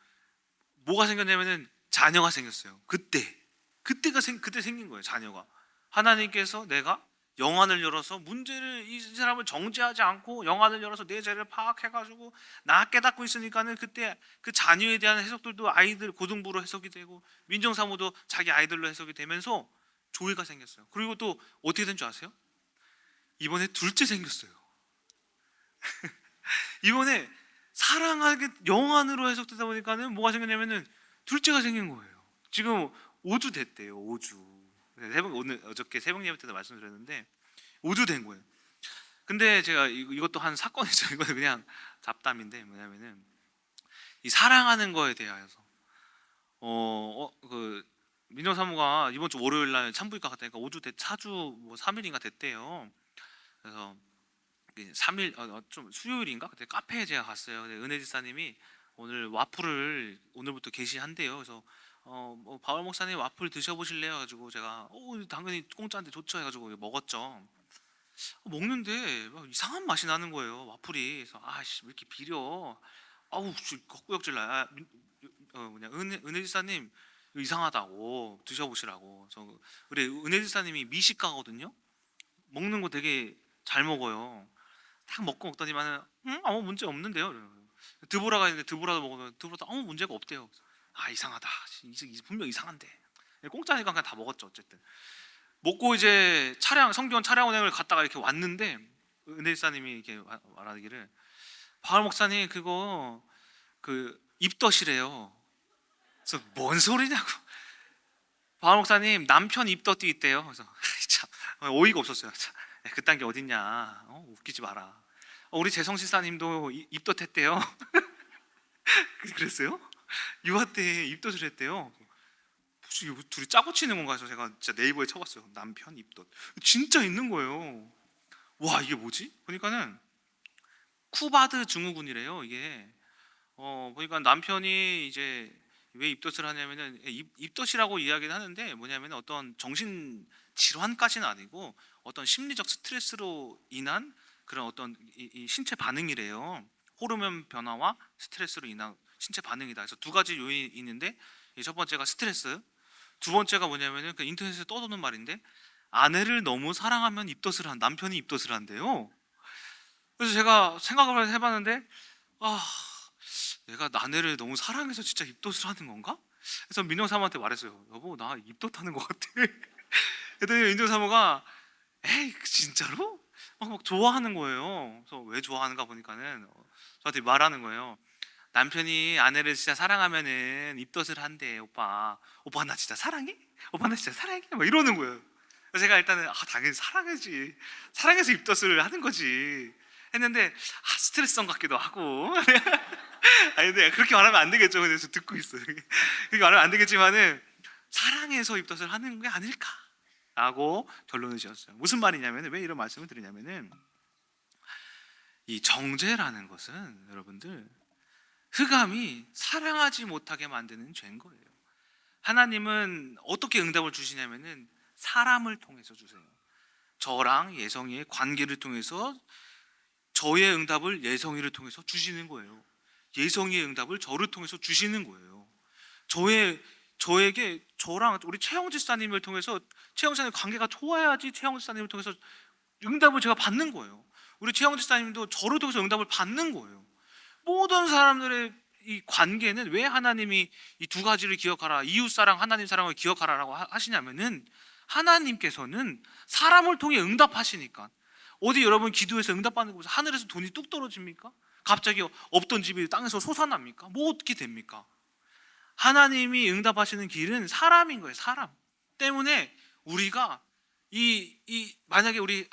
[SPEAKER 1] 뭐가 생겼냐면은 자녀가 생겼어요. 그때 생긴 거예요. 자녀가. 하나님께서 내가 영안을 열어서 이 사람을 정죄하지 않고 영안을 열어서 내 죄를 파악해가지고 나 깨닫고 있으니까는 그때 그 자녀에 대한 해석들도 아이들 고등부로 해석이 되고 민정사무도 자기 아이들로 해석이 되면서 조회가 생겼어요. 그리고 또 어떻게 된 줄 아세요? 이번에 둘째 생겼어요. 이번에 사랑하게 영안으로 해석되다 보니까는 뭐가 생겼냐면은 둘째가 생긴 거예요. 지금 5주 됐대요. 5주. 어저께 새벽 예배 때도 말씀드렸는데 5주 된 거예요. 근데 제가 이것도 한 사건이죠. 이거는 그냥 잡담인데 뭐냐면은 이 사랑하는 거에 대하여서 그 민정사무가 이번 주 월요일 날 산부인과 갔다니까 4주 뭐 3일인가 됐대요. 그래서 3일 좀 수요일인가 그때 카페에 제가 갔어요. 은혜 지사님이 오늘 와플을 오늘부터 게시한대요. 그래서 뭐 바울 목사님 와플 드셔보실래요? 가지고 제가 당연히 공짜인데 좋죠 해가지고 먹었죠. 먹는데 막 이상한 맛이 나는 거예요. 와플이. 그래서 아씨 왜 이렇게 비려? 아우 헛구역질 나. 은혜 지사님 이상하다고 드셔보시라고. 그래 은혜 지사님이 미식가거든요. 먹는 거 되게 잘 먹어요. 딱 먹더니만은 아무 문제 없는데요. 드보라가 있는데 드보라도 먹으면 드보라도 아무 문제가 없대요. 아 이상하다. 분명 이상한데. 공짜니까 그냥 다 먹었죠. 어쨌든 먹고 이제 성경 차량 운행을 갔다가 이렇게 왔는데 은혜 지사님이 이렇게 말하기를 바울 목사님 그거 그 입덧이래요. 그래서 뭔 소리냐고. 바울 목사님 남편 입덧이 있대요. 그래서 참 어이가 없었어요. 참, 그딴 게 어딨냐. 웃기지 마라. 우리 재성 지사님도 입덧했대요. 그랬어요? 유아 때 입덧을 했대요. 혹시 둘이 짜고 치는 건가 해서 제가 진짜 네이버에 쳐봤어요. 남편 입덧. 진짜 있는 거예요. 와 이게 뭐지? 보니까는 쿠바드 증후군이래요. 이게 보니까 남편이 이제 왜 입덧을 하냐면은 입덧이라고 이야기를 하는데 뭐냐면 어떤 정신 질환까지는 아니고 어떤 심리적 스트레스로 인한 그런 어떤 이 신체 반응이래요. 호르몬 변화와 스트레스로 인한 신체 반응이다. 그래서 두 가지 요인이 있는데 첫 번째가 스트레스, 두 번째가 뭐냐면은 그 인터넷에 떠도는 말인데 아내를 너무 사랑하면 입덧을 한 남편이 입덧을 한대요. 그래서 제가 생각을 해봤는데, 아, 내가 아내를 너무 사랑해서 진짜 입덧을 하는 건가? 그래서 민정사모한테 말했어요. 여보, 나 입덧하는 것 같아. 그랬더니 민정사모가 에이 진짜로? 막 좋아하는 거예요. 그래서 왜 좋아하는가 보니까는 저한테 말하는 거예요. 남편이 아내를 진짜 사랑하면은 입덧을 한대. 오빠, 오빠 나 진짜 사랑해? 오빠 나 진짜 사랑해? 막 이러는 거예요. 그래서 제가 일단은 당연히 사랑하지, 사랑해서 입덧을 하는 거지 했는데, 스트레스성 같기도 하고 아니 근데 그렇게 말하면 안 되겠죠. 그래서 듣고 있어요. 그렇게 말하면 안 되겠지만은 사랑해서 입덧을 하는 게 아닐까 라고 결론을 지었어요. 무슨 말이냐면, 왜 이런 말씀을 드리냐면은, 이 정죄라는 것은 여러분들 흑암이 사랑하지 못하게 만드는 죄인 거예요. 하나님은 어떻게 응답을 주시냐면은 사람을 통해서 주세요. 저랑 예성이의 관계를 통해서 저의 응답을 예성이를 통해서 주시는 거예요. 예성이의 응답을 저를 통해서 주시는 거예요. 저에게 저랑 우리 최영 집사님을 통해서, 최영 집사님 관계가 좋아야지 최영 집사님을 통해서 응답을 제가 받는 거예요. 우리 최영 집사님도 저를 통해서 응답을 받는 거예요. 모든 사람들의 이 관계는 왜 하나님이 이 두 가지를 기억하라, 이웃 사랑, 하나님 사랑을 기억하라라고 하시냐면은, 하나님께서는 사람을 통해 응답하시니까. 어디 여러분 기도해서 응답받는 곳에서 하늘에서 돈이 뚝 떨어집니까? 갑자기 없던 집이 땅에서 솟아납니까? 뭐 어떻게 됩니까? 하나님이 응답하시는 길은 사람인 거예요. 사람 때문에 우리가 만약에 우리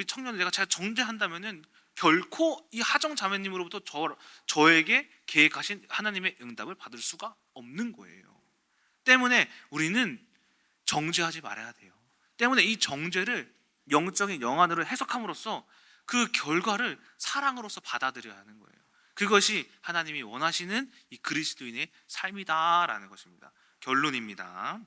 [SPEAKER 1] 청년을 제가 정죄한다면은 결코 이 하정 자매님으로부터 저에게 계획하신 하나님의 응답을 받을 수가 없는 거예요. 때문에 우리는 정죄하지 말아야 돼요. 때문에 이 정죄를 영적인 영안으로 해석함으로써 그 결과를 사랑으로서 받아들여야 하는 거예요. 그것이 하나님이 원하시는 이 그리스도인의 삶이다라는 것입니다. 결론입니다.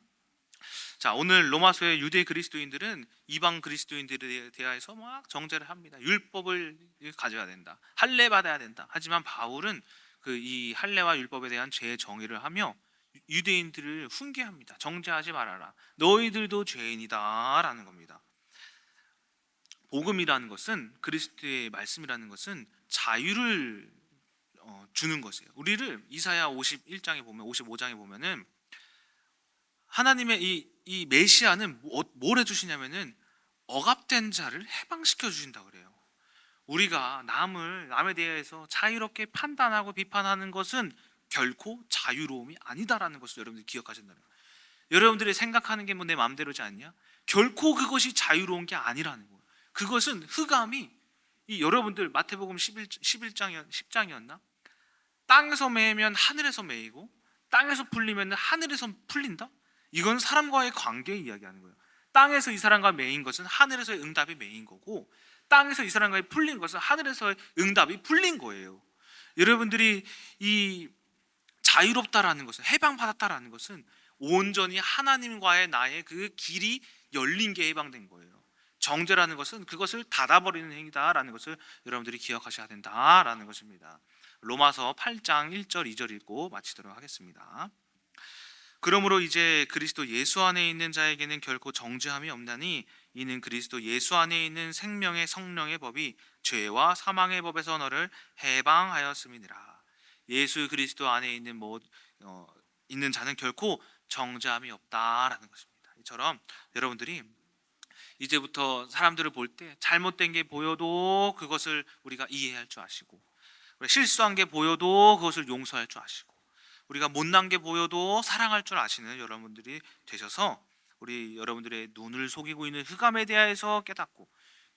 [SPEAKER 1] 자, 오늘 로마서의 유대 그리스도인들은 이방 그리스도인들에 대해서 막 정죄를 합니다. 율법을 가져야 된다, 할례 받아야 된다. 하지만 바울은 이 할례와 율법에 대한 재정의를 하며 유대인들을 훈계합니다. 정죄하지 말아라, 너희들도 죄인이다라는 겁니다. 복음이라는 것은, 그리스도의 말씀이라는 것은 자유를 주는 것이에요. 우리를 이사야 51장에 보면, 55장에 보면은 하나님의 이 메시아는 뭘 해주시냐면은 억압된 자를 해방시켜 주신다 그래요. 우리가 남에 대해서 자유롭게 판단하고 비판하는 것은 결코 자유로움이 아니다라는 것을 여러분들이 기억하신다면, 여러분들이 생각하는 게 뭐 내 마음대로지 않냐? 결코 그것이 자유로운 게 아니라는 거예요. 그것은 흑암이, 여러분들 마태복음 10장이었나? 땅에서 매이면 하늘에서 매이고, 땅에서 풀리면 하늘에서 풀린다? 이건 사람과의 관계 이야기하는 거예요. 땅에서 이 사람과 매인 것은 하늘에서의 응답이 매인 거고, 땅에서 이 사람과 풀린 것은 하늘에서의 응답이 풀린 거예요. 여러분들이 이 자유롭다라는 것은, 해방받았다라는 것은 온전히 하나님과의 나의 그 길이 열린 게 해방된 거예요. 정죄라는 것은 그것을 닫아버리는 행위다라는 것을 여러분들이 기억하셔야 된다라는 것입니다. 로마서 8장 1절 2절 읽고 마치도록 하겠습니다. 그러므로 이제 그리스도 예수 안에 있는 자에게는 결코 정죄함이 없나니, 이는 그리스도 예수 안에 있는 생명의 성령의 법이 죄와 사망의 법에서 너를 해방하였음이니라. 예수 그리스도 안에 있는 자는 결코 정죄함이 없다라는 것입니다. 이처럼 여러분들이 이제부터 사람들을 볼 때 잘못된 게 보여도 그것을 우리가 이해할 줄 아시고, 실수한 게 보여도 그것을 용서할 줄 아시고, 우리가 못난 게 보여도 사랑할 줄 아시는 여러분들이 되셔서, 우리 여러분들의 눈을 속이고 있는 흑암에 대해서 깨닫고,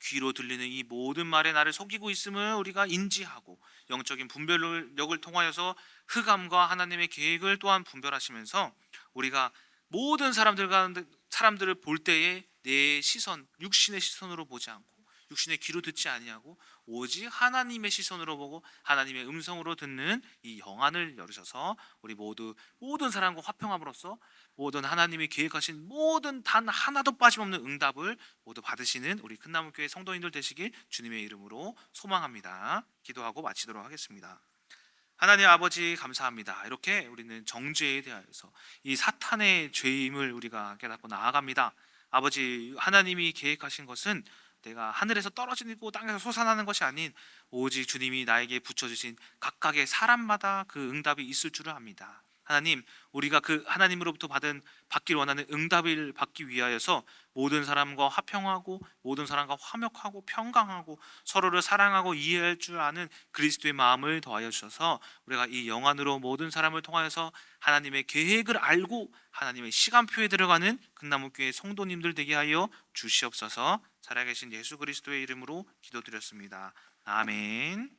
[SPEAKER 1] 귀로 들리는 이 모든 말에 나를 속이고 있음을 우리가 인지하고, 영적인 분별력을 통하여서 흑암과 하나님의 계획을 또한 분별하시면서, 우리가 모든 사람들을 볼 때에 내 시선, 육신의 시선으로 보지 않고, 육신의 귀로 듣지 아니하고 오직 하나님의 시선으로 보고 하나님의 음성으로 듣는 이 영안을 열으셔서, 우리 모든 사람과 화평함으로써 모든 하나님이 계획하신 모든 단 하나도 빠짐없는 응답을 모두 받으시는 우리 큰나무교회 성도님들 되시길 주님의 이름으로 소망합니다. 기도하고 마치도록 하겠습니다. 하나님 아버지 감사합니다. 이렇게 우리는 정죄에 대하여서 이 사탄의 죄임을 우리가 깨닫고 나아갑니다. 아버지, 하나님이 계획하신 것은 내가 하늘에서 떨어지고 땅에서 솟아나는 것이 아닌 오직 주님이 나에게 붙여주신 각각의 사람마다 그 응답이 있을 줄을 압니다. 하나님, 우리가 그 하나님으로부터 받길 원하는 응답을 받기 위하여서 모든 사람과 화평하고 모든 사람과 화목하고 평강하고 서로를 사랑하고 이해할 줄 아는 그리스도의 마음을 더하여 주셔서 우리가 이 영안으로 모든 사람을 통하여서 하나님의 계획을 알고 하나님의 시간표에 들어가는 금나무교회 성도님들 되게 하여 주시옵소서. 살아계신 예수 그리스도의 이름으로 기도드렸습니다. 아멘.